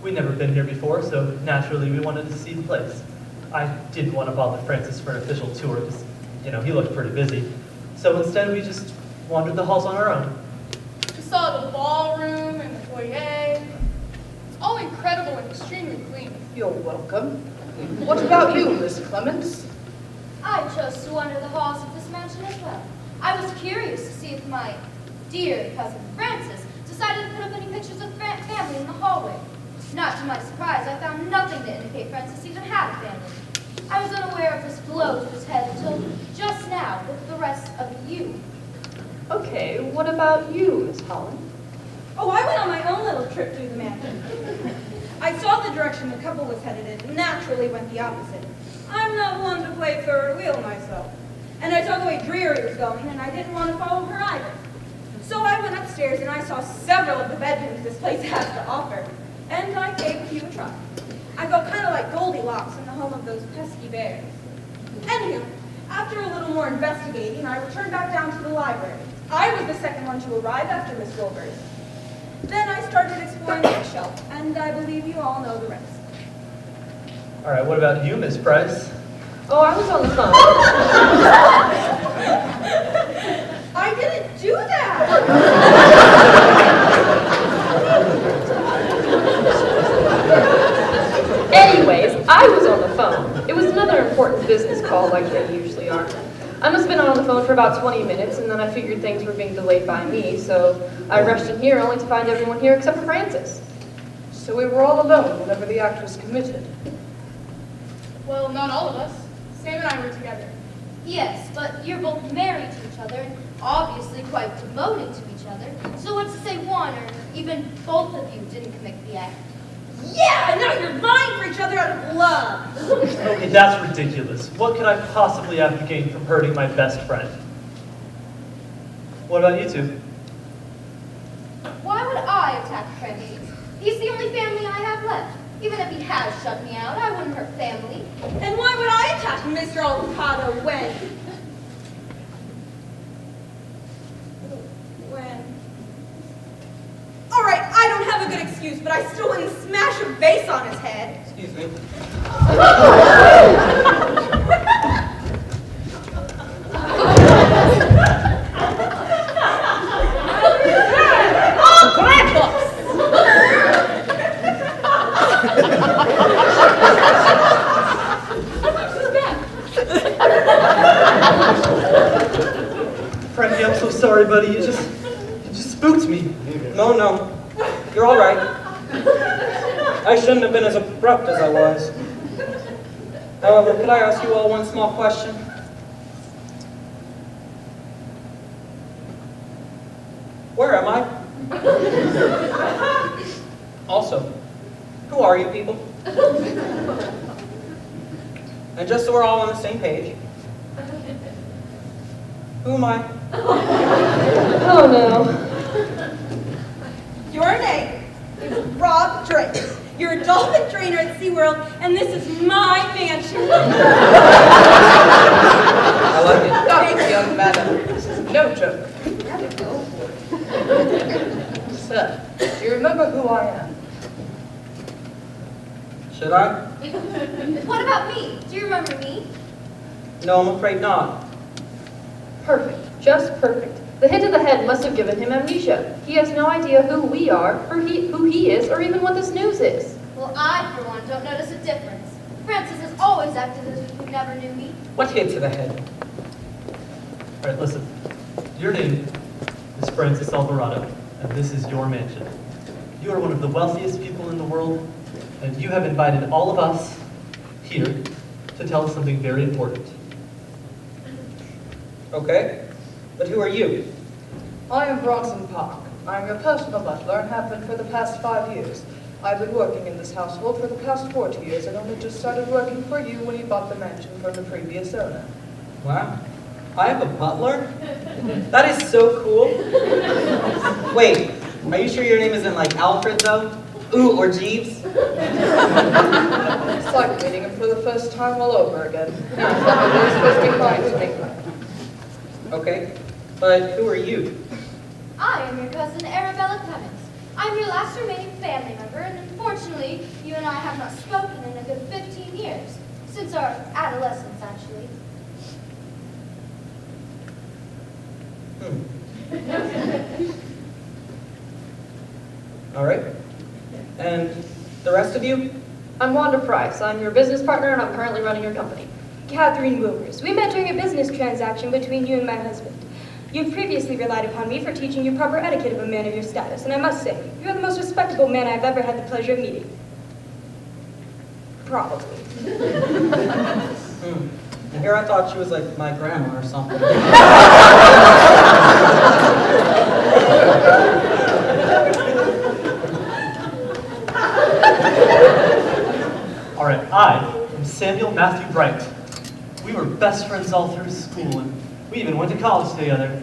We'd never been here before, so naturally we wanted to see the place. I didn't want to bother Francis for an official tour because, he looked pretty busy. So instead we just wandered the halls on our own. We saw the ballroom and the foyer. It's all incredible and extremely clean. You're welcome. What about you, Miss Clements? I chose to wander the halls of this mansion as well. I was curious to see if my dear cousin Francis decided to put up any pictures of family in the hallway. Not to my surprise, I found nothing to indicate Francis even had a family. I was unaware of this blow to his head until just now with the rest of you. Okay, what about you, Miss Holland? Oh, I went on my own little trip through the mansion. I saw the direction the couple was headed in and naturally went the opposite. I'm not one to play third wheel myself. And I saw the way Dreary was going, and I didn't want to follow her either. So I went upstairs and I saw several of the bedrooms this place has to offer. And I gave a few a try. I felt kind of like Goldilocks in the home of those pesky bears. Anywho, after a little more investigating, I returned back down to the library. I was the second one to arrive after Miss Wilbers. Then I started exploring the bookshelf, and I believe you all know the rest. Alright, what about you, Miss Price? Oh, I was on the phone. I didn't do that! Anyways, I was on the phone. It was another important business call like they usually are. I must have been on the phone for about 20 minutes, and then I figured things were being delayed by me, so I rushed in here only to find everyone here except for Francis. So we were all alone whenever the act was committed. Well, not all of us. Sam and I were together. Yes, but you're both married to each other and obviously quite devoted to each other. So what's to say one or even both of you didn't commit the act? Yeah, now you're vying for each other out of love. Okay, that's ridiculous. What could I possibly have to gain from hurting my best friend? What about you two? Why would I attack Francis? He's the only family I have left. Even if he has shut me out, I wouldn't hurt family. And why would I attack Mr. Alvarado when? All right, I don't have a good excuse, but I still wouldn't smash a vase on his head. Excuse me. Frankie, I'm so sorry, buddy. You just spooked me. No. You're all right. I shouldn't have been as abrupt as I was. However, could I ask you all one small question? Where am I? Also, who are you people? And just so we're all on the same page, who am I? Oh no. Your name is Rob Drake. You're a dolphin trainer at SeaWorld, and this is my mansion. I like it. Stop, young madam. This is no joke. Sir, do you remember who I am? Should I? What about me? Do you remember me? No, I'm afraid not. Perfect. Just perfect. The hit to the head must have given him amnesia. He has no idea who we are, or who he is, or even what this news is. Well, I, for one, don't notice a difference. Francis has always acted as if he never knew me. What hit to the head? All right, listen. Your name is Francis Alvarado, and this is your mansion. You are one of the wealthiest people in the world, and you have invited all of us here to tell us something very important. Okay, but who are you? I am Bronson Park. I am your personal butler and have been for the past 5 years. I've been working in this household for the past 40 years and only just started working for you when you bought the mansion from the previous owner. Wow, I have a butler? That is so cool. Wait, are you sure your name isn't like Alfred though? Ooh, or Jeeves? It's like meeting him for the first time all over again. You're supposed to be kind to me. Okay, but who are you? I am your cousin Arabella Clemens. I'm your last remaining family member, and unfortunately, you and I have not spoken in a good 15 years. Since our adolescence, actually. All right, and the rest of you? I'm Wanda Price. I'm your business partner, and I'm currently running your company. Catherine Wilbers. We met during a business transaction between you and my husband. You've previously relied upon me for teaching you proper etiquette of a man of your status, and I must say, you are the most respectable man I've ever had the pleasure of meeting. Probably. Here I thought she was like my grandma or something. All right, I am Samuel Matthew Bright. We were best friends all through school, and we even went to college together.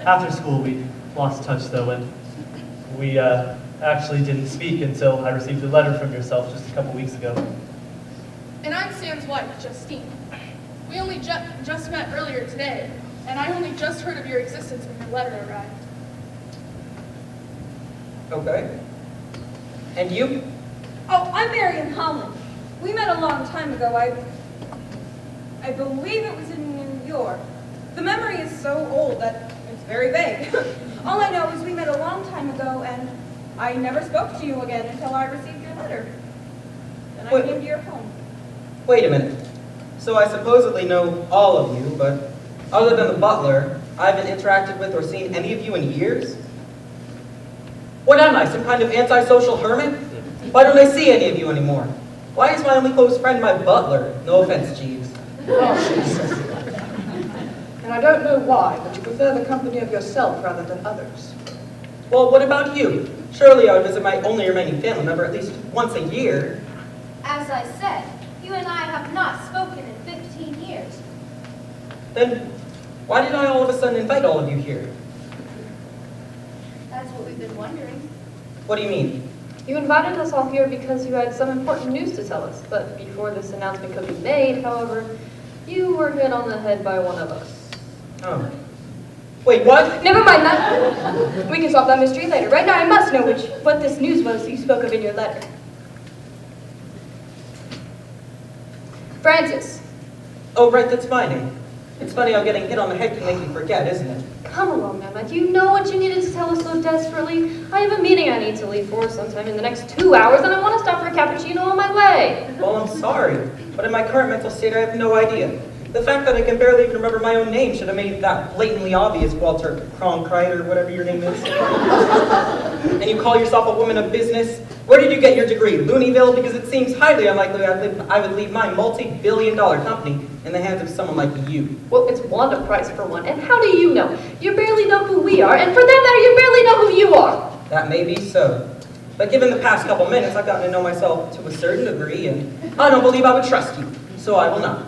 After school, we lost touch, though, and we actually didn't speak until I received a letter from yourself just a couple weeks ago. And I'm Sam's wife, Justine. We only just met earlier today, and I only just heard of your existence when your letter arrived. Okay. And you? Oh, I'm Marion Holland. We met a long time ago. I believe it was in New York. The memory is so old that it's very vague. All I know is we met a long time ago, and I never spoke to you again until I received your letter. Then I Wait. came to your home. Wait a minute. So I supposedly know all of you, but other than the butler, I haven't interacted with or seen any of you in years? What am I, some kind of antisocial hermit? Why don't I see any of you anymore? Why is my only close friend my butler? No offense, Jeeves. And I don't know why, but you prefer the company of yourself rather than others. Well, what about you? Surely I would visit my only remaining family member at least once a year. As I said, you and I have not spoken in 15 years. Then Why did I all of a sudden invite all of you here? That's what we've been wondering. What do you mean? You invited us all here because you had some important news to tell us, but before this announcement could be made, however, you were hit on the head by one of us. Oh. Wait, what? Never mind that. We can solve that mystery later. Right now I must know what this news was you spoke of in your letter. Francis. Oh, right, that's my name. It's funny how getting hit on the head can make you forget, isn't it? Come along, Emma. Do you know what you needed to tell us so desperately? I have a meeting I need to leave for sometime in the next 2 hours, and I want to stop for a cappuccino on my way. Well, I'm sorry, but in my current mental state, I have no idea. The fact that I can barely even remember my own name should have made that blatantly obvious, Walter Cronkite, or whatever your name is. And you call yourself a woman of business? Where did you get your degree? Looneyville? Because it seems highly unlikely I would leave my multi-billion-dollar company in the hands of someone like you. Well, it's Wanda Price for one, and how do you know? You barely know who we are, and for that matter, you barely know who you are. That may be so. But given the past couple minutes, I've gotten to know myself to a certain degree, and I don't believe I would trust you, so I will not.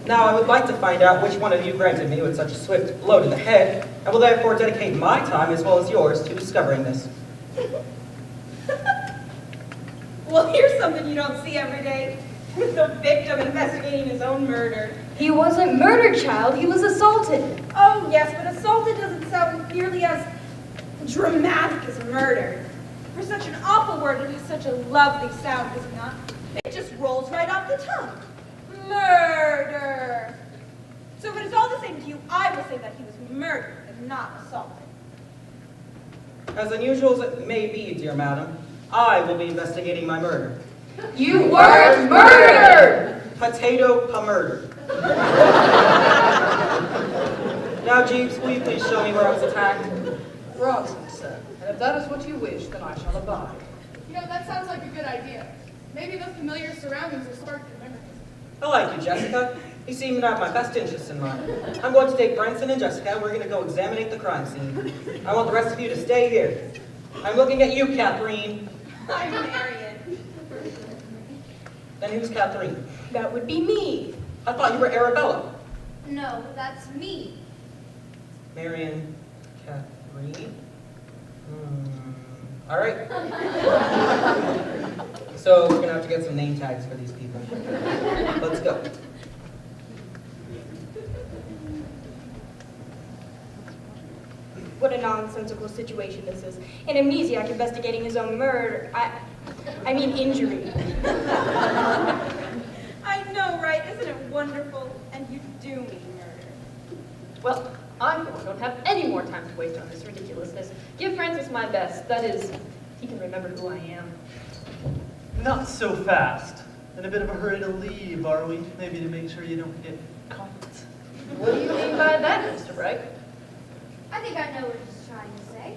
Now, I would like to find out which one of you granted me with such a swift blow to the head, and will therefore dedicate my time as well as yours to discovering this. Well, here's something you don't see every day. The victim investigating his own murder. He wasn't murdered, child. He was assaulted. Oh, yes, but assaulted doesn't sound nearly as dramatic as murder. For such an awful word, it has such a lovely sound, does it not? It just rolls right off the tongue. Murder. So if it is all the same to you, I will say that he was murdered and not assaulted. As unusual as it may be, dear madam, I will be investigating my murder. You weren't murdered! Potato pa-murder. Now, Jeeves, will you please show me where I was attacked? Bronson, sir. And if that is what you wish, then I shall abide. You know, that sounds like a good idea. Maybe the familiar surroundings will spark your memories. I like you, Jessica. You seem to have my best interests in mind. I'm going to take Branson and Jessica, and we're going to go examine the crime scene. I want the rest of you to stay here. I'm looking at you, Catherine. I'm Marion. Then who's Catherine? That would be me. I thought you were Arabella. No, that's me. Marion, Catherine. All right. So we're going to have to get some name tags for these people. Let's go. What a nonsensical situation this is. An amnesiac investigating his own murder. I mean injury. I know, right? Isn't it wonderful? And you do mean murder. Well, I, for one, don't have any more time to waste on this ridiculousness. Give Francis my best. That is, he can remember who I am. Not so fast. In a bit of a hurry to leave, are we? Maybe to make sure you don't get caught. What do you mean by that, Mr. Bright? I think I know what he's trying to say.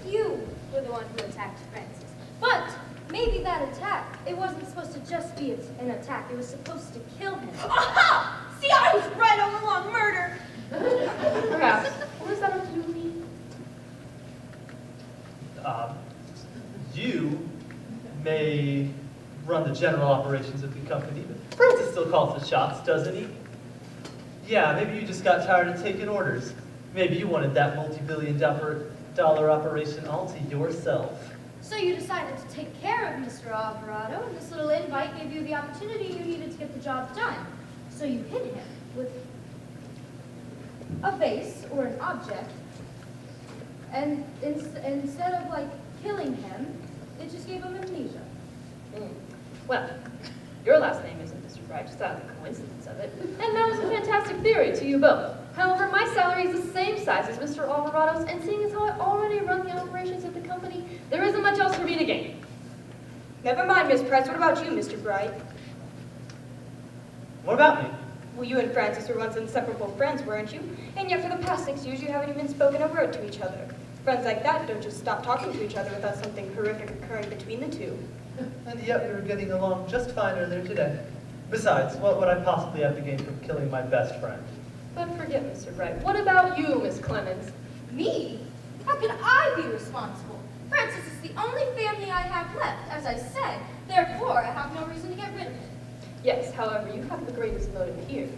You were the one who attacked Francis. But maybe that attack, it wasn't supposed to just be an attack. It was supposed to kill him. Aha! See, I was right all along. Murder. Perhaps. What does that have to do with me? You may run the general operations of the company, but Francis still calls the shots, doesn't he? Yeah, maybe you just got tired of taking orders. Maybe you wanted that multi-billion-dollar operation all to yourself. So you decided to take care of Mr. Alvarado, and this little invite gave you the opportunity you needed to get the job done. So you hit him with a vase or an object, and instead of like killing him, it just gave him amnesia. Well, your last name isn't Mr. Bright, just out of the coincidence of it. And that was a fantastic theory to you both. However, my salary is the same size as Mr. Alvarado's, and seeing as how I already run the operations of the company, there isn't much else for me to gain. Never mind, Miss Price. What about you, Mr. Bright? What about me? Well, you and Francis were once inseparable friends, weren't you? And yet for the past 6 years, you haven't even spoken a word to each other. Friends like that don't just stop talking to each other without something horrific occurring between the two. And yet we were getting along just fine earlier today. Besides, what would I possibly have to gain from killing my best friend? But forget Mr. Bright. What about you, Miss Clemens? Me? How can I be responsible? Francis is the only family I have left, as I said. Therefore, I have no reason to get rid of him. Yes, however, you have the greatest motive here.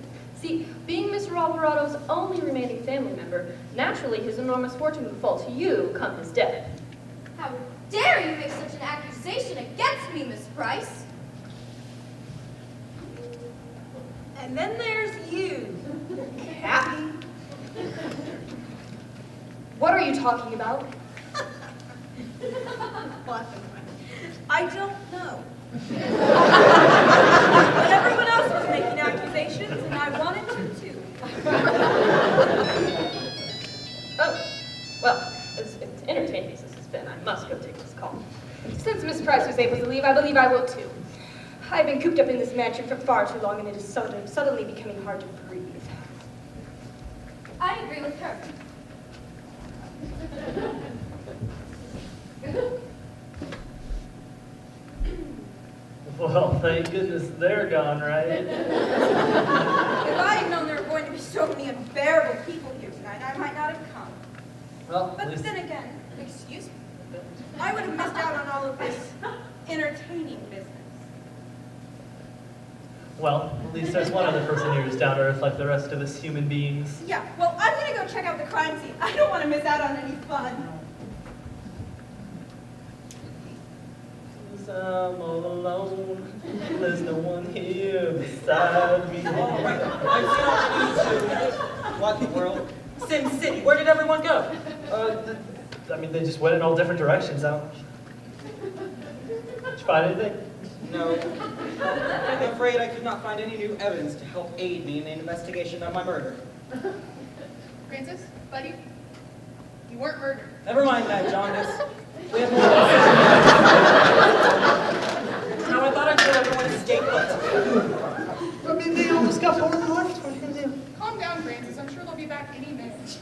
See, being Mr. Alvarado's only remaining family member, naturally his enormous fortune would fall to you come his death. How dare you make such an accusation against me, Miss Price? And then there's you, Kathy. What are you talking about? What? I don't know. But everyone else was making accusations, and I wanted to too. Oh, well, as entertaining as this has been, I must go take this call. Since Miss Price was able to leave, I believe I will too. I've been cooped up in this mansion for far too long, and it is suddenly becoming hard to breathe. I agree with her. Well, thank goodness they're gone, right? If I had known there were going to be so many unbearable people here tonight, I might not have come. Well, at But least... then again, excuse me, I would have missed out on all of this entertaining business. Well, at least there's one other person here who's down to earth like the rest of us human beings. Yeah, well, I'm going to go check out the crime scene. I don't want to miss out on any fun. I'm all alone. There's no one here beside me. Oh, right. I've seen on the news too. What in the world? Sim City. Where did everyone go? I mean, they just went in all different directions. Did you find anything? No. I'm afraid I could not find any new evidence to help aid me in the investigation of my murder. Francis, buddy, you weren't murdered. Never mind that, Jaundice. We have more Now, I thought I told everyone to stay put. I mean, they almost got bored and left. What are you going to do? Calm down, Francis. I'm sure they'll be back any minute.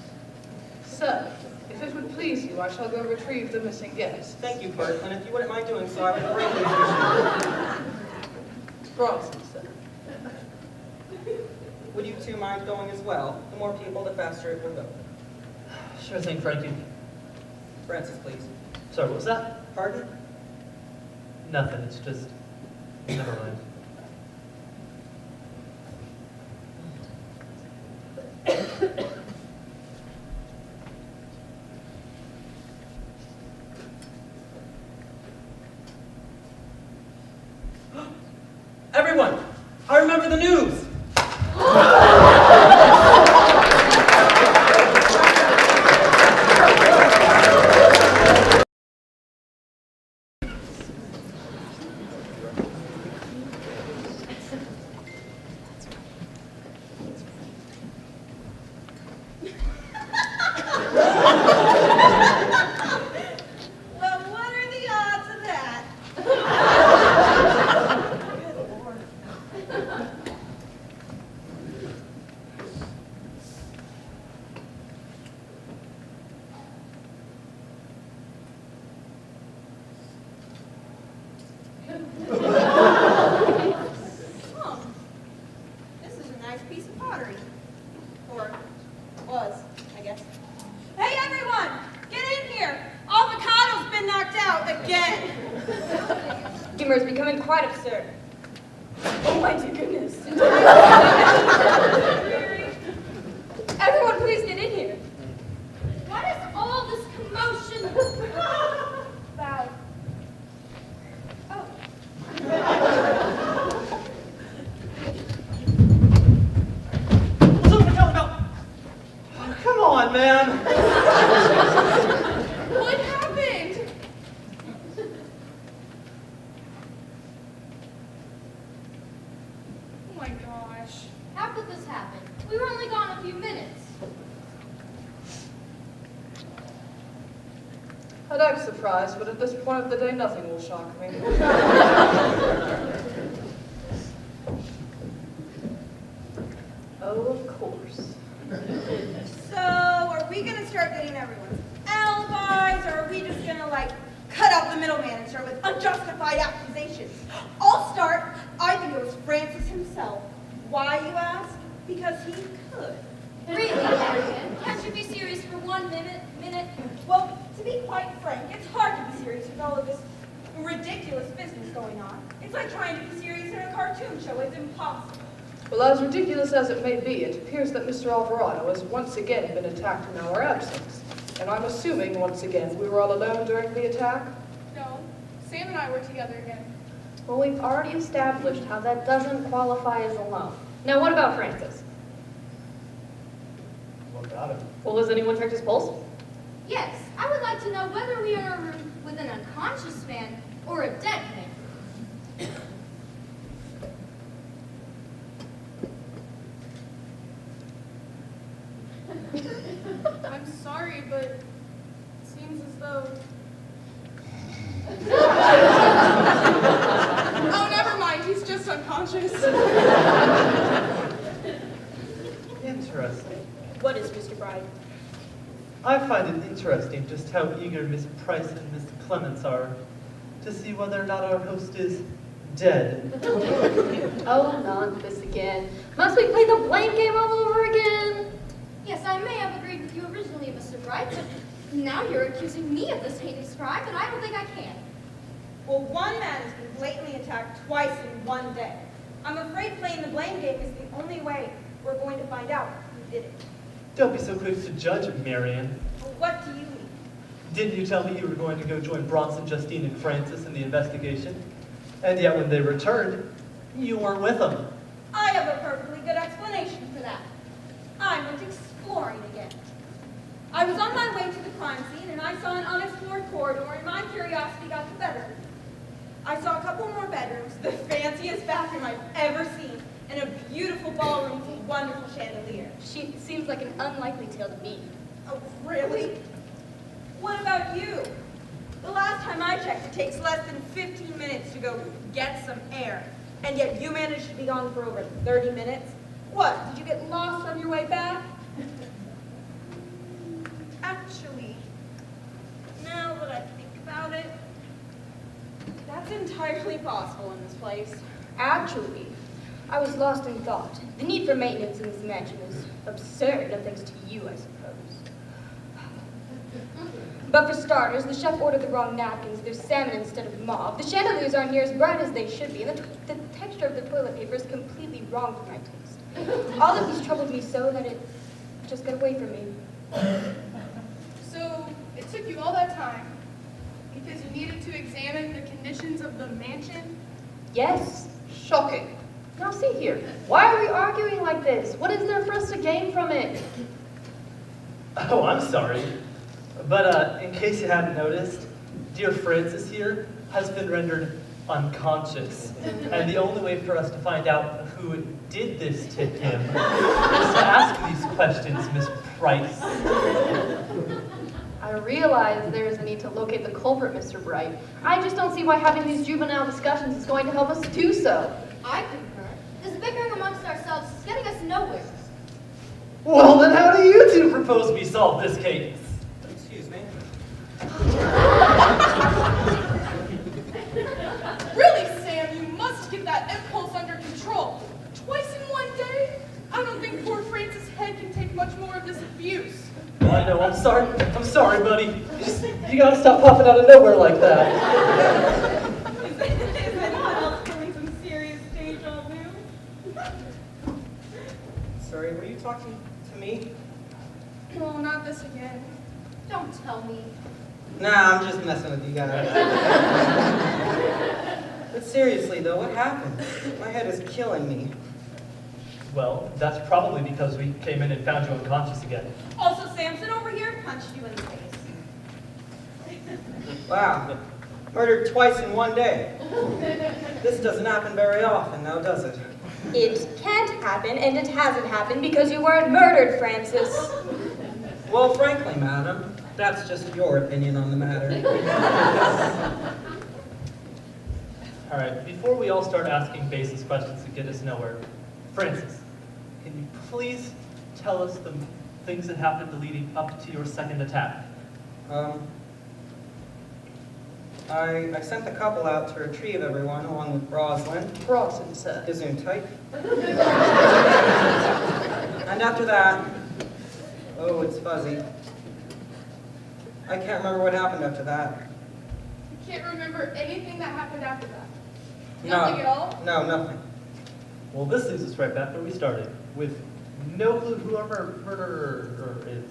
Sir, if it would please you, I shall go retrieve the missing guest. Thank you, Bert, and if you wouldn't mind doing so, I would greatly appreciate it. Bronson, sir. Would you two mind going as well? The more people, the faster it will go. Sure thing, Frankie. Francis, please. Sorry, what was that? Pardon? Nothing, it's just... Never mind. Everyone, I remember the news. Well, what are the odds of that? Good Lord. Huh. This is a nice piece of pottery. Or was, I guess. Hey, everyone! Get in here! Avocado's been knocked out again! Humor is becoming quite absurd. Oh my dear goodness. Everyone, please get in here. What is all this commotion about? Oh. What's up with the about? Oh, come on, man! What happened? Oh my gosh. How could this happen? We were only gone a few minutes. I'd act surprised, but at this point of the day, nothing will shock me. Oh, of course. So, are we gonna start getting everyone's alibis, or are we just gonna, like, cut out the middleman and start with unjustified accusations? I'll start. I think it was Francis himself. Why, you ask? Because he could. Really, Marion? Can't you be serious for 1 minute? Well, to be quite frank, it's hard to be serious with all of this ridiculous business going on. It's like trying to be serious in a cartoon show. It's impossible. Well, as ridiculous as it may be, it appears that Mr. Alvarado has once again been attacked in our absence. And I'm assuming, once again, we were all alone during the attack? No, Sam and I were together again. Well, we've already established how that doesn't qualify as alone. Now, what about Francis? What about him? Well, has anyone checked his pulse? Yes, I would like to know whether we are with an unconscious man or a dead man. I'm sorry, but it seems as though... Oh, never mind, he's just unconscious. Interesting. What is Mr. Bride? I find it interesting just how eager Miss Price and Miss Clements are to see whether or not our host is dead. Oh, not this again. Must we play the blame game all over again? Yes, I may have agreed with you originally, Mr. Bright, but now you're accusing me of this heinous crime, and I don't think I can. Well, one man has been blatantly attacked twice in one day. I'm afraid playing the blame game is the only way we're going to find out who did it. Don't be so quick to judge, Marion. Well, what do you mean? Didn't you tell me you were going to go join Bronson, Justine, and Francis in the investigation? And yet when they returned, you weren't with them. I have a perfectly good explanation for that. I went exploring again. I was on my way to the crime scene and I saw an unexplored corridor and my curiosity got the better of me. I saw a couple more bedrooms, the fanciest bathroom I've ever seen, and a beautiful ballroom with a wonderful chandelier. She seems like an unlikely tale to me. Oh, really? What about you? The last time I checked, it takes less than 15 minutes to go get some air. And yet you managed to be gone for over 30 minutes? What, did you get lost on your way back? Actually, now that I think about it, that's entirely possible in this place. Actually, I was lost in thought. The need for maintenance in this mansion is absurd, no thanks to you, I suppose. But for starters, the chef ordered the wrong napkins. There's salmon instead of mauve. The chandeliers aren't near as bright as they should be, and the texture of the toilet paper is completely wrong for my taste. All of these troubled me so that it just got away from me. So, it took you all that time because you needed to examine the conditions of the mansion? Yes? Shocking. Now see here, why are we arguing like this? What is there for us to gain from it? Oh, I'm sorry. But in case you hadn't noticed, dear Francis here has been rendered unconscious. And the only way for us to find out who did this to him is to ask these questions, Miss Price. I realize there is a need to locate the culprit, Mr. Bright. I just don't see why having these juvenile discussions is going to help us do so. I concur. This bickering amongst ourselves is getting us nowhere. Well, then how do you two propose we solve this case? Excuse me. Really, Sam, you must get that impulse under control. Twice in one day? I don't think poor Francis' head can take much more of this abuse. I know, I'm sorry, buddy. You gotta stop popping out of nowhere like that. Is anyone else feeling some serious deja vu? Sorry, were you talking to me? No, not this again. Don't tell me. Nah, I'm just messing with you guys. But seriously though, what happened? My head is killing me. Well, that's probably because we came in and found you unconscious again. Also, Samson over here punched you in the face. Wow, murdered twice in one day. This doesn't happen very often now, does it? It can't happen, and it hasn't happened because you weren't murdered, Francis. Well, frankly, madam, that's just your opinion on the matter. All right, before we all start asking baseless questions that get us nowhere, Francis, can you please tell us the things that happened leading up to your second attack? I sent the couple out to retrieve everyone, along with Rosalind, Bronson, sir. Gesundheit. And after that, oh, it's fuzzy. I can't remember what happened after that. You can't remember anything that happened after that? No. Nothing at all? No, nothing. Well, this leaves us right back where we started, with no clue who our murderer is.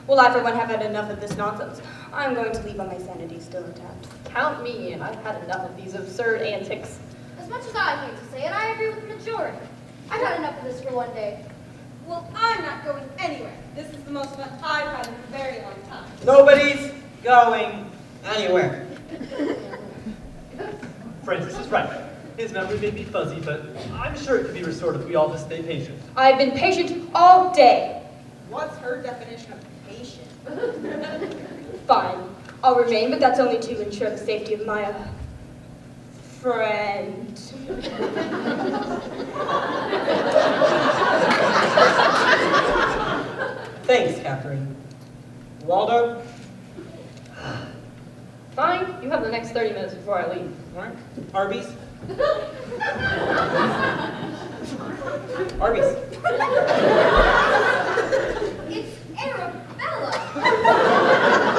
Well, I for one have had enough of this nonsense. I'm going to leave on my sanity still intact. Count me in. I've had enough of these absurd antics. As much as I hate to say it, I agree with the majority. I've had enough of this for one day. Well, I'm not going anywhere. This is the most fun I've had in a very long time. Nobody's going anywhere. Francis is right. His memory may be fuzzy, but I'm sure it can be restored if we all just stay patient. I've been patient all day. What's her definition of patient? Fine. I'll remain, but that's only to ensure the safety of my friend. Thanks, Catherine. Waldo? Fine, you have the next 30 minutes before I leave. All right. Arby's? Arby's. It's Arabella.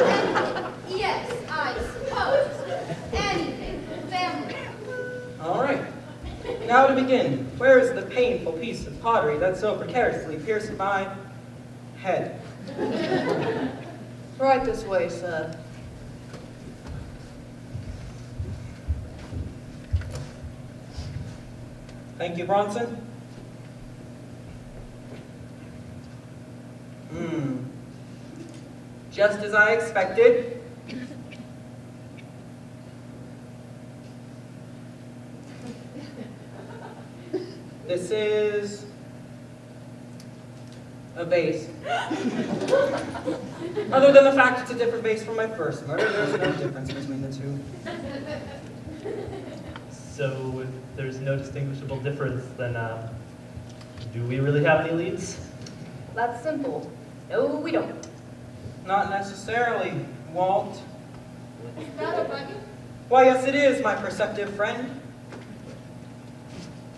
And yes, I suppose. Anything for family. All right. Now to begin. Where is the painful piece of pottery that so precariously pierced my head? Right this way, sir. Thank you, Bronson. Just as I expected. This is a vase. Other than the fact it's a different vase from my first murder, there's no difference between the two. So if there's no distinguishable difference, then do we really have any leads? That's simple. No, we don't. Not necessarily, Walt. Is that a button? Why, yes it is, my perceptive friend.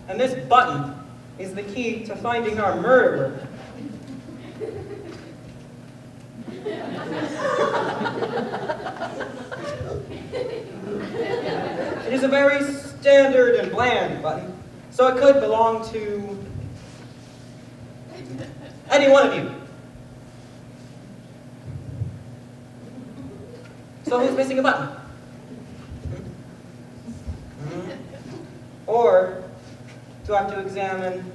And this button is the key to finding our murderer. It is a very standard and bland button, so it could belong to any one of you. So who's missing a button? Or do I have to examine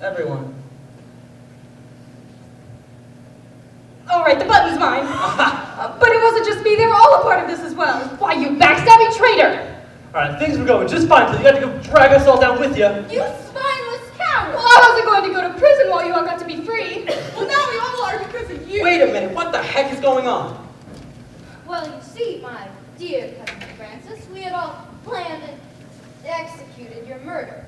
everyone? All right, the button's mine. But it wasn't just me. They were all a part of this as well. Why, you backstabbing traitor! All right, things were going just fine, so you had to go drag us all down with you. You spineless coward! Well, I wasn't going to go to prison while you all got to be free. Well, now we all are because of you. Wait a minute, what the heck is going on? Well, you see, my dear cousin Francis, we had all planned and executed your murder.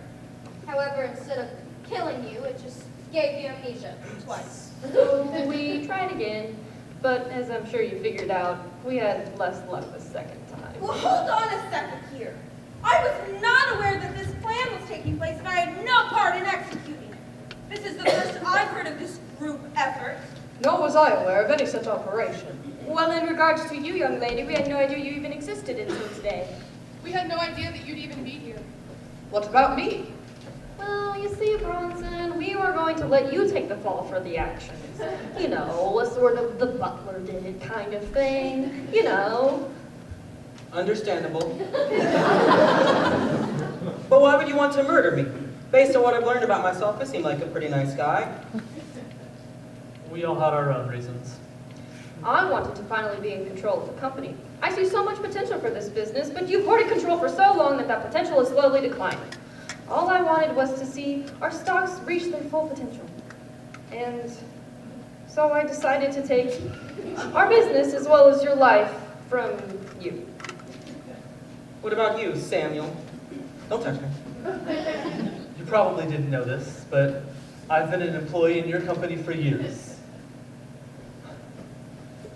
However, instead of killing you, it just gave you amnesia twice. So we tried again, but as I'm sure you figured out, we had less luck the second time. Well, hold on a second here. I was not aware that this plan was taking place, and I had no part in executing it. This is the first I've heard of this group effort. Nor was I aware of any such operation. Well, in regards to you, young lady, we had no idea you even existed until today. We had no idea that you'd even be here. What about me? Well, you see, Bronson, we were going to let you take the fall for the actions. You know, a sort of the butler did kind of thing. You know. Understandable. But why would you want to murder me? Based on what I've learned about myself, I seem like a pretty nice guy. We all had our own reasons. I wanted to finally be in control of the company. I see so much potential for this business, but you've hoarded control for so long that potential is slowly declining. All I wanted was to see our stocks reach their full potential. And so I decided to take our business as well as your life from you. What about you, Samuel? Don't touch me. You probably didn't know this, but I've been an employee in your company for years.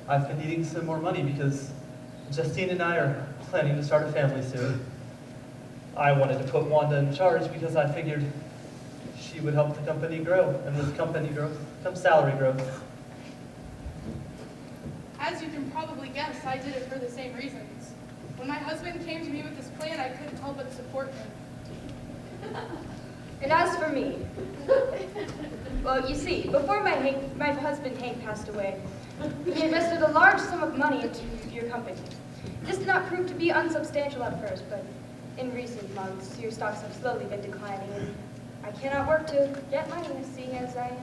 I've been needing some more money because Justine and I are planning to start a family soon. I wanted to put Wanda in charge because I figured she would help the company grow, and with company growth comes salary growth. As you can probably guess, I did it for the same reasons. When my husband came to me with this plan, I couldn't help but support him. And as for me, well, you see, before my husband Hank passed away, he invested a large sum of money into your company. This did not prove to be unsubstantial at first, but in recent months, your stocks have slowly been declining, and I cannot work to get money, seeing as I am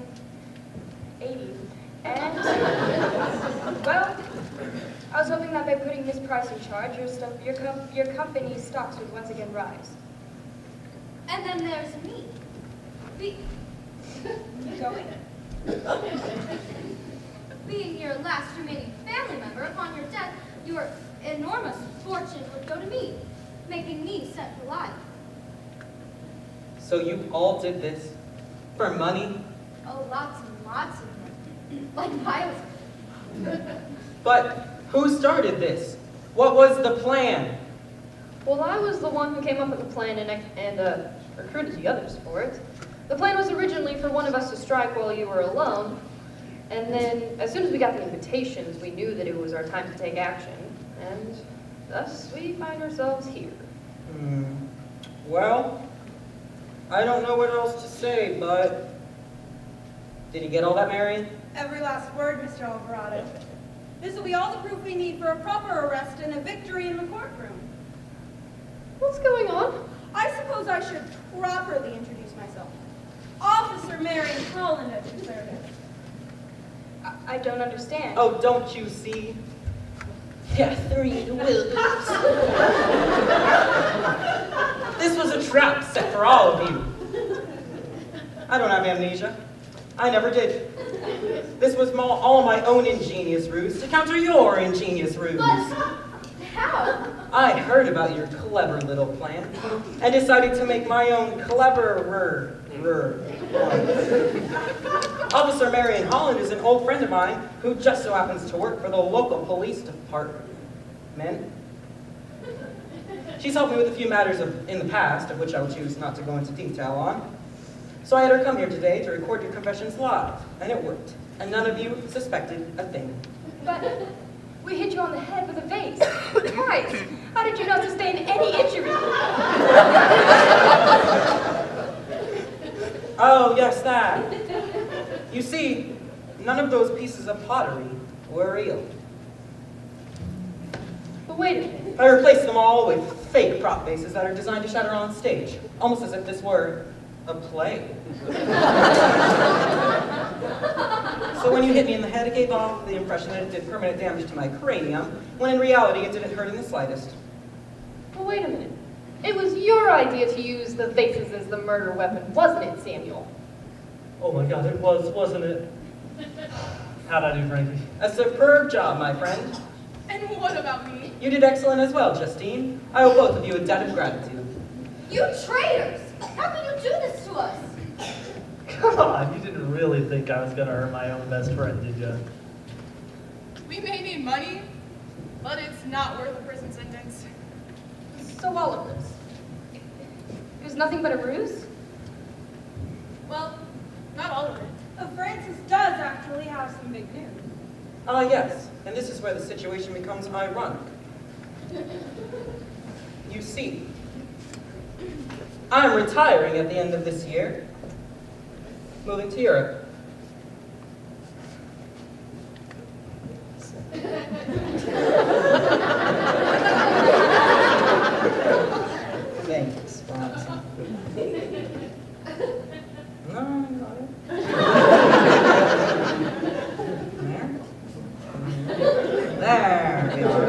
80. And, well, I was hoping that by putting this price in charge, your company's stocks would once again rise. And then there's me. Being your last remaining family member, upon your death, your enormous fortune would go to me, making me set for life. So you all did this for money? Oh, lots and lots of them. Like piles. But who started this? What was the plan? Well, I was the one who came up with the plan and recruited the others for it. The plan was originally for one of us to strike while you were alone, and then as soon as we got the invitations, we knew that it was our time to take action, and thus we find ourselves here. Well, I don't know what else to say, but did you get all that, Marion? Every last word, Mr. Alvarado. This will be all the proof we need for a proper arrest and a victory in the courtroom. What's going on? I suppose I should properly introduce myself. Officer Marion Holland, as declared it. I don't understand. Oh, don't you see? Catherine Williams. This was a trap set for all of you. I don't have amnesia. I never did. This was all my own ingenious ruse to counter your ingenious ruse. But how? I heard about your clever little plan and decided to make my own cleverer one. Officer Marion Holland is an old friend of mine who just so happens to work for the local police department. She's helped me with a few matters in the past, of which I will choose not to go into detail on. So I had her come here today to record your confessions live, and it worked. And none of you suspected a thing. But we hit you on the head with a vase. Twice. How did you not sustain any injury? Oh, yes, that. You see, none of those pieces of pottery were real. But wait a minute. I replaced them all with fake prop bases that are designed to shatter on stage, almost as if this were a play. So when you hit me in the head, it gave off the impression that it did permanent damage to my cranium, when in reality it didn't hurt in the slightest. But wait a minute. It was your idea to use the vases as the murder weapon, wasn't it, Samuel? Oh my God, it was, wasn't it? How'd I do, Frankie? A superb job, my friend. And what about me? You did excellent as well, Justine. I owe both of you a debt of gratitude. You traitors! How can you do this to us? Come on, you didn't really think I was gonna hurt my own best friend, did you? We may need money, but it's not worth a prison sentence. So all of this. It was nothing but a ruse? Well, not all of it. Francis does actually have some big news. Ah, yes, and this is where the situation becomes ironic. You see, I'm retiring at the end of this year, moving to Europe. Thanks, Bronson. No, not it. There we are.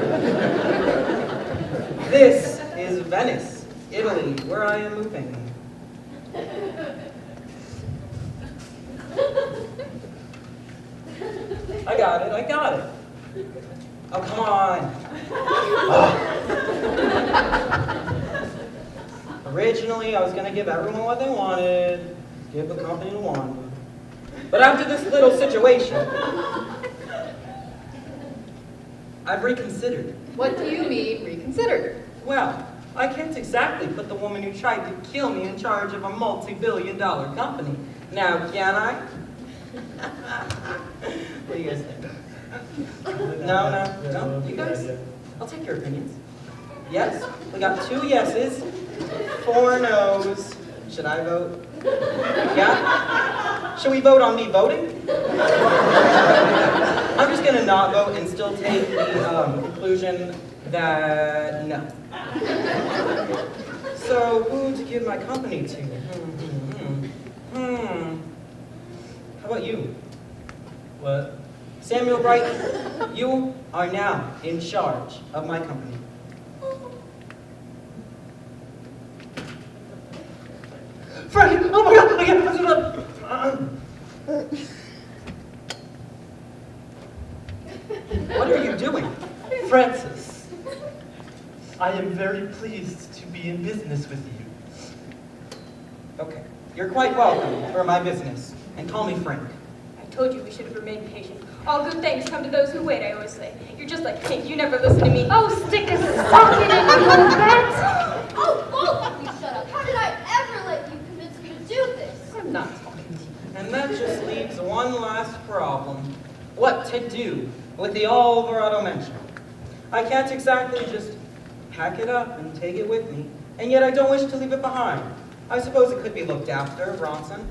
This is Venice, Italy, where I am moving. I got it. Oh, come on. Originally, I was going to give everyone what they wanted, give the company the one. But after this little situation, I've reconsidered. What do you mean, reconsidered? Well, I can't exactly put the woman who tried to kill me in charge of a multi-billion-dollar company. Now, can I? What do you guys think? No, you guys. I'll take your opinions. Yes, we got 2 yeses, 4 noes. Should I vote? Yeah? Should we vote on me voting? I'm just gonna not vote and still take the conclusion that no. So, who to give my company to? How about you? What? Samuel Bright, you are now in charge of my company. Frank! Oh my God! I can't pass it up! What are you doing? Francis, I am very pleased to be in business with you. Okay, you're quite welcome for my business, and call me Frank. I told you we should have remained patient. All good things come to those who wait, I always say. You're just like Pink, you never listen to me. Oh, stick a sock in it, you little bat! Oh, both of you shut up. How did I ever let you convince me to do this? I'm not talking to you. And that just leaves one last problem. What to do with the Alvarado mansion? I can't exactly just pack it up and take it with me, and yet I don't wish to leave it behind. I suppose it could be looked after, Bronson.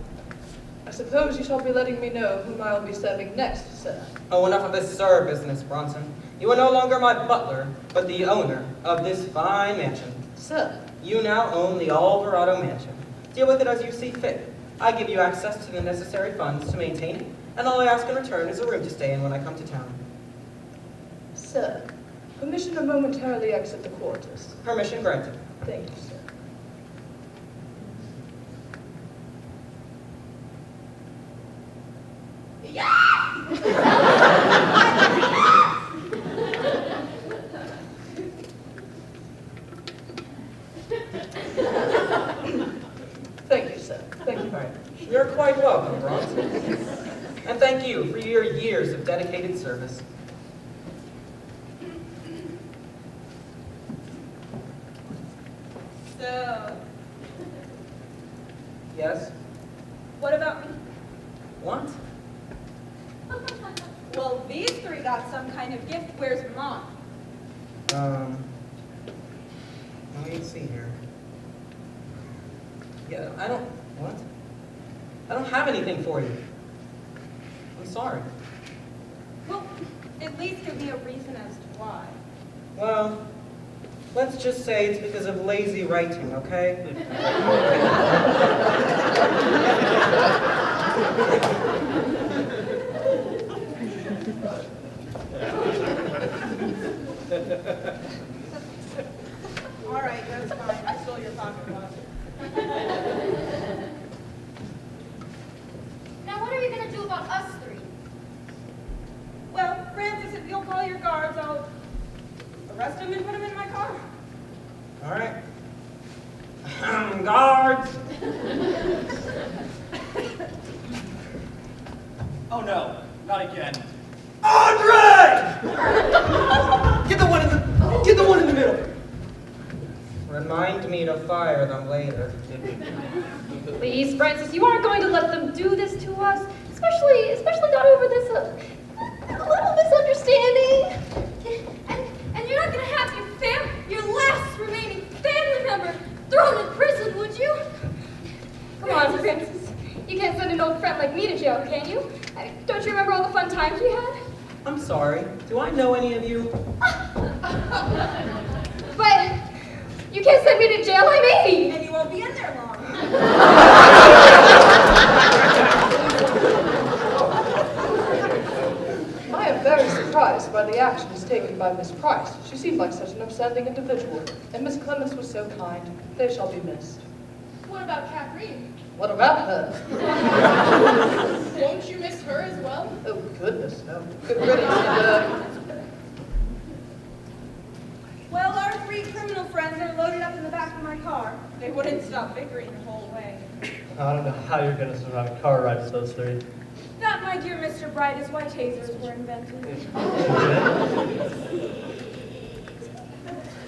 I suppose you shall be letting me know whom I will be serving next, sir. Oh, enough of this sir business, Bronson. You are no longer my butler, but the owner of this fine mansion. Sir, You now own the Alvarado mansion. Deal with it as you see fit. I give you access to the necessary funds to maintain it, and all I ask in return is a room to stay in when I come to town. sir, permission to momentarily exit the quarters. Permission granted. Thank you, sir. Thank you, sir. Thank you very much. You're quite welcome, Bronson. And thank you for your years of dedicated service. So, Yes? what about me? What? Well, these 3 got some kind of gift. Where's mine? Let me see here. Yeah, I don't, what? I don't have anything for you. I'm sorry. Well, at least give me a reason as to why. Well, let's just say it's because of lazy writing, okay? All right, that's fine. I stole your pocket watch. Now, what are you going to do about us 3? Well, Francis, if you'll call your guards, I'll arrest him and put him in my car. All right. Guards! Oh no, not again. Andre! Get the one in the middle. Remind me to fire them later. Please, Francis, you aren't going to let them do this to us, especially not over this a little misunderstanding. And you're not going to have your last remaining family member thrown in prison, would you? Come on, Francis. You can't send an old friend like me to jail, can you? Don't you remember all the fun times we had? I'm sorry. Do I know any of you? But you can't send me to jail, I'm 80. And you won't be in there long. I am very surprised by the actions taken by Miss Price. She seemed like such an upstanding individual, and Miss Clemens was so kind. They shall be missed. What about Catherine? What about her? Won't you miss her as well? Oh, goodness, no. Good riddance, and, Well, our 3 criminal friends are loaded up in the back of my car. They wouldn't stop bickering the whole way. I don't know how you're going to survive a car ride with those 3. That, my dear Mr. Bright, is why tasers were invented.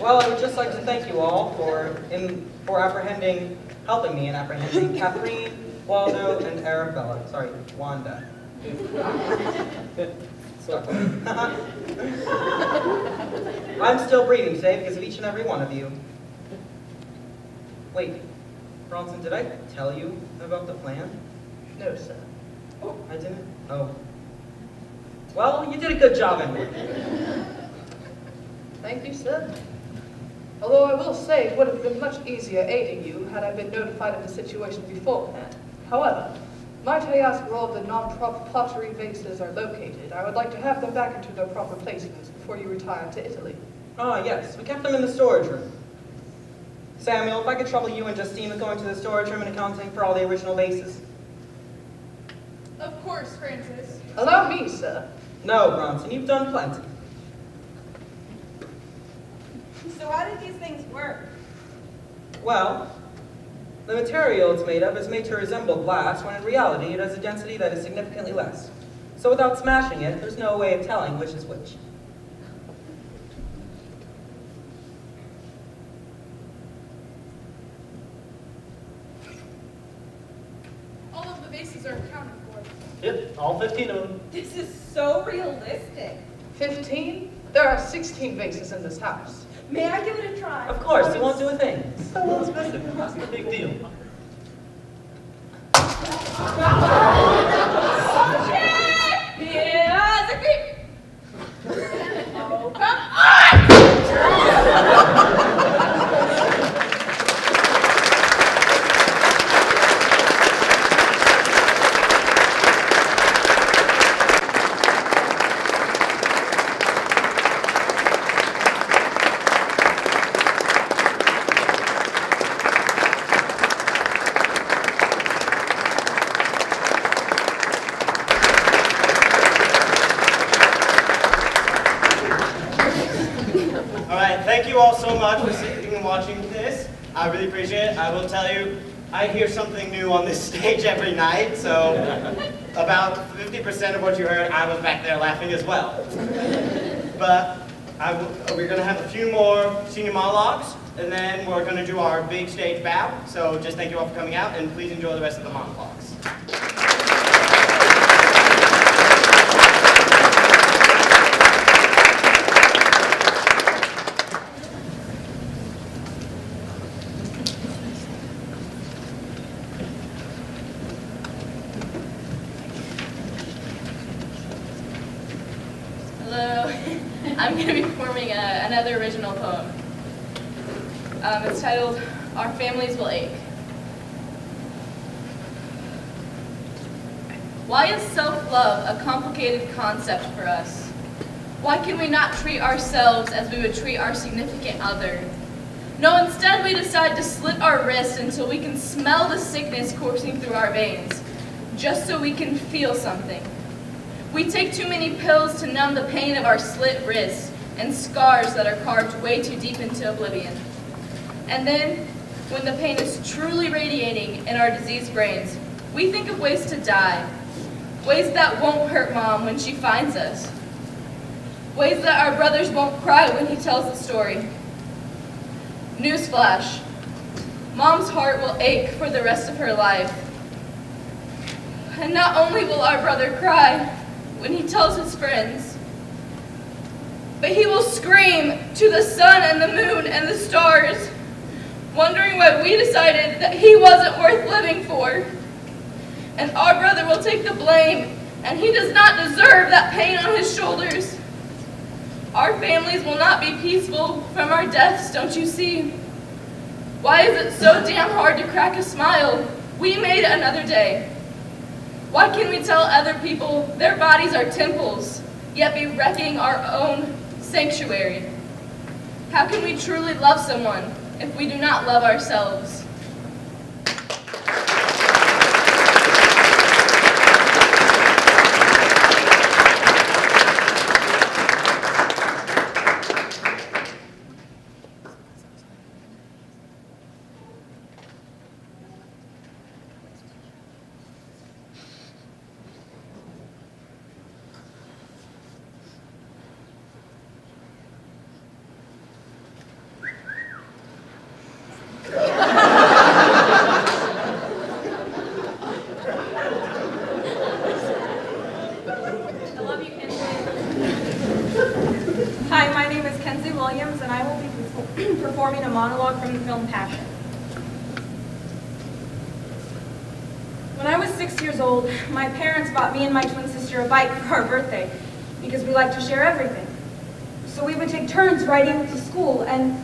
Well, I would just like to thank you all for helping me in apprehending Catherine, Waldo, and Arabella. Sorry, Wanda. stuck on. I'm still breathing today because of each and every one of you. Wait, Bronson, did I tell you about the plan? No, sir. Oh, I didn't? Oh. Well, you did a good job anyway. Thank you, sir. Although I will say it would have been much easier aiding you had I been notified of the situation beforehand. However, might I ask where all the non-prop pottery vases are located? I would like to have them back into their proper placements before you retire to Italy. Ah, yes, we kept them in the storage room. Samuel, if I could trouble you and Justine with going to the storage room and accounting for all the original vases. Of course, Francis. Allow me, sir. No, Bronson, you've done plenty. So how did these things work? Well, the material it's made of is made to resemble glass, when in reality it has a density that is significantly less. So without smashing it, there's no way of telling which is which. All of the vases are accounted for. Yep, all 15 of them. This is so realistic. 15? There are 16 vases in this house. May I give it a try? Of course, you won't do a thing. So what's missing? What's the big deal? Yeah, the creep. Oh, come Thank you all so much for sitting and watching this. I really appreciate it. I will tell you, I hear something new on this stage every night, so about 50% of what you heard, I was back there laughing as well. But we're going to have a few more senior monologues, and then we're going to do our big stage bow. So just thank you all for coming out, and please enjoy the rest of the monologues. Hello, I'm going to be performing another original poem. It's titled, Our Families Will Ache. Why is self-love a complicated concept for us? Why can we not treat ourselves as we would treat our significant other? No, instead we decide to slit our wrists until we can smell the sickness coursing through our veins, just so we can feel something. We take too many pills to numb the pain of our slit wrists and scars that are carved way too deep into oblivion. And then, when the pain is truly radiating in our diseased brains, we think of ways to die. Ways that won't hurt Mom when she finds us. Ways that our brothers won't cry when he tells the story. Newsflash, Mom's heart will ache for the rest of her life. And not only will our brother cry when he tells his friends, but he will scream to the sun and the moon and the stars, wondering why we decided that he wasn't worth living for. And our brother will take the blame, and he does not deserve that pain on his shoulders. Our families will not be peaceful from our deaths, don't you see? Why is it so damn hard to crack a smile? We made another day. Why can we tell other people their bodies are temples, yet be wrecking our own sanctuary? How can we truly love someone if we do not love ourselves? performing a monologue from the film Panther. When I was 6 years old, my parents bought me and my twin sister a bike for our birthday because we like to share everything. So we would take turns riding to school, and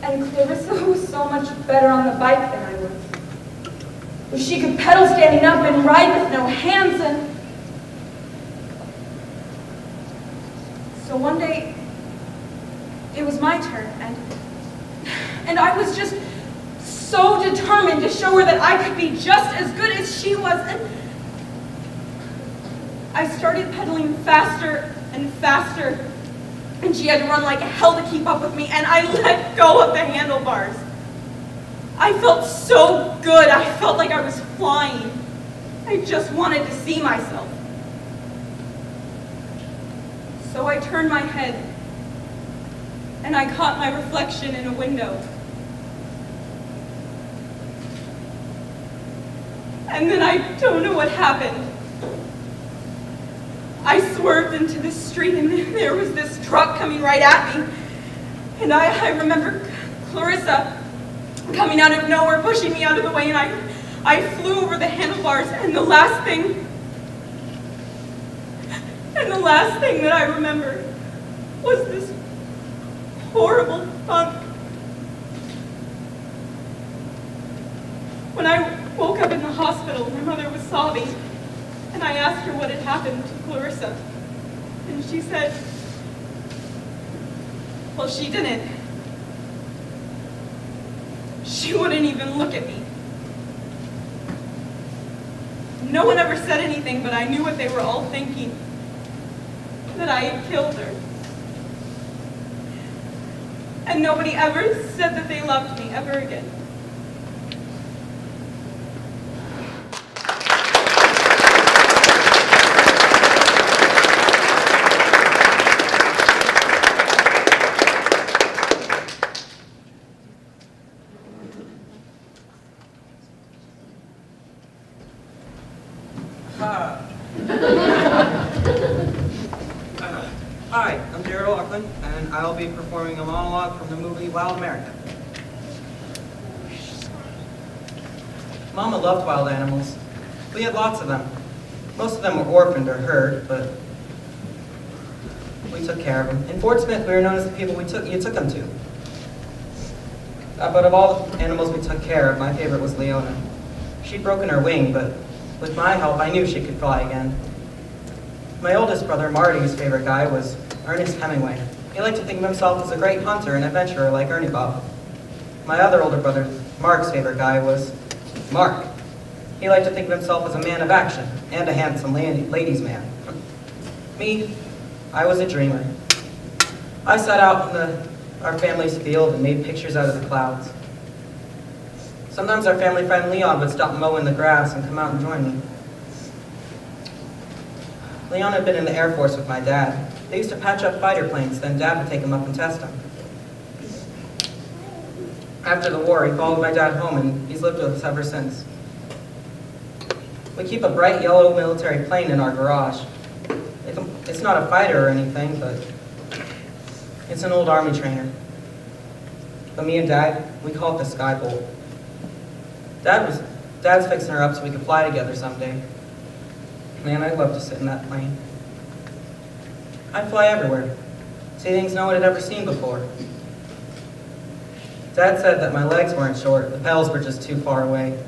Clarissa was so much better on the bike than I was. She could pedal standing up and ride with no hands, and so one day it was my turn, and I was just so determined to show her that I could be just as good as she was, and I started pedaling faster and faster, and she had to run like hell to keep up with me, and I let go of the handlebars. I felt so good. I felt like I was flying. I just wanted to see myself. So I turned my head, and I caught my reflection in a window. And then I don't know what happened. I swerved into the street, and there was this truck coming right at me. And I remember Clarissa coming out of nowhere, pushing me out of the way, and I flew over the handlebars, and the last thing that I remember was this horrible thunk. When I woke up in the hospital, my mother was sobbing, and I asked her what had happened to Clarissa. And she said, well, she didn't. She wouldn't even look at me. No one ever said anything, but I knew what they were all thinking, that I had killed her. And nobody ever said that they loved me ever again. Hi, I'm Jared O'Loughlin, and I'll be performing a monologue from the movie Wild America. Mama loved wild animals. We had lots of them. Most of them were orphaned or herd, but we took care of them. In Fort Smith, we were known as the people you took them to. But of all the animals we took care of, my favorite was Leona. She'd broken her wing, but with my help, I knew she could fly again. My oldest brother, Marty's favorite guy was Ernest Hemingway. He liked to think of himself as a great hunter and adventurer like Ernie Bob. My other older brother, Mark's favorite guy was Mark. He liked to think of himself as a man of action and a handsome ladies' man. Me, I was a dreamer. I sat out in our family's field and made pictures out of the clouds. Sometimes our family friend Leon would stop mowing the grass and come out and join me. Leon had been in the Air Force with my dad. They used to patch up fighter planes, then Dad would take them up and test them. After the war, he followed my dad home, and he's lived with us ever since. We keep a bright yellow military plane in our garage. It's not a fighter or anything, but it's an old Army trainer. But me and Dad, we call it the Skybolt. Dad's fixing her up so we could fly together someday. Man, I'd love to sit in that plane. I'd fly everywhere, see things no one had ever seen before. Dad said that my legs weren't short, the pedals were just too far away.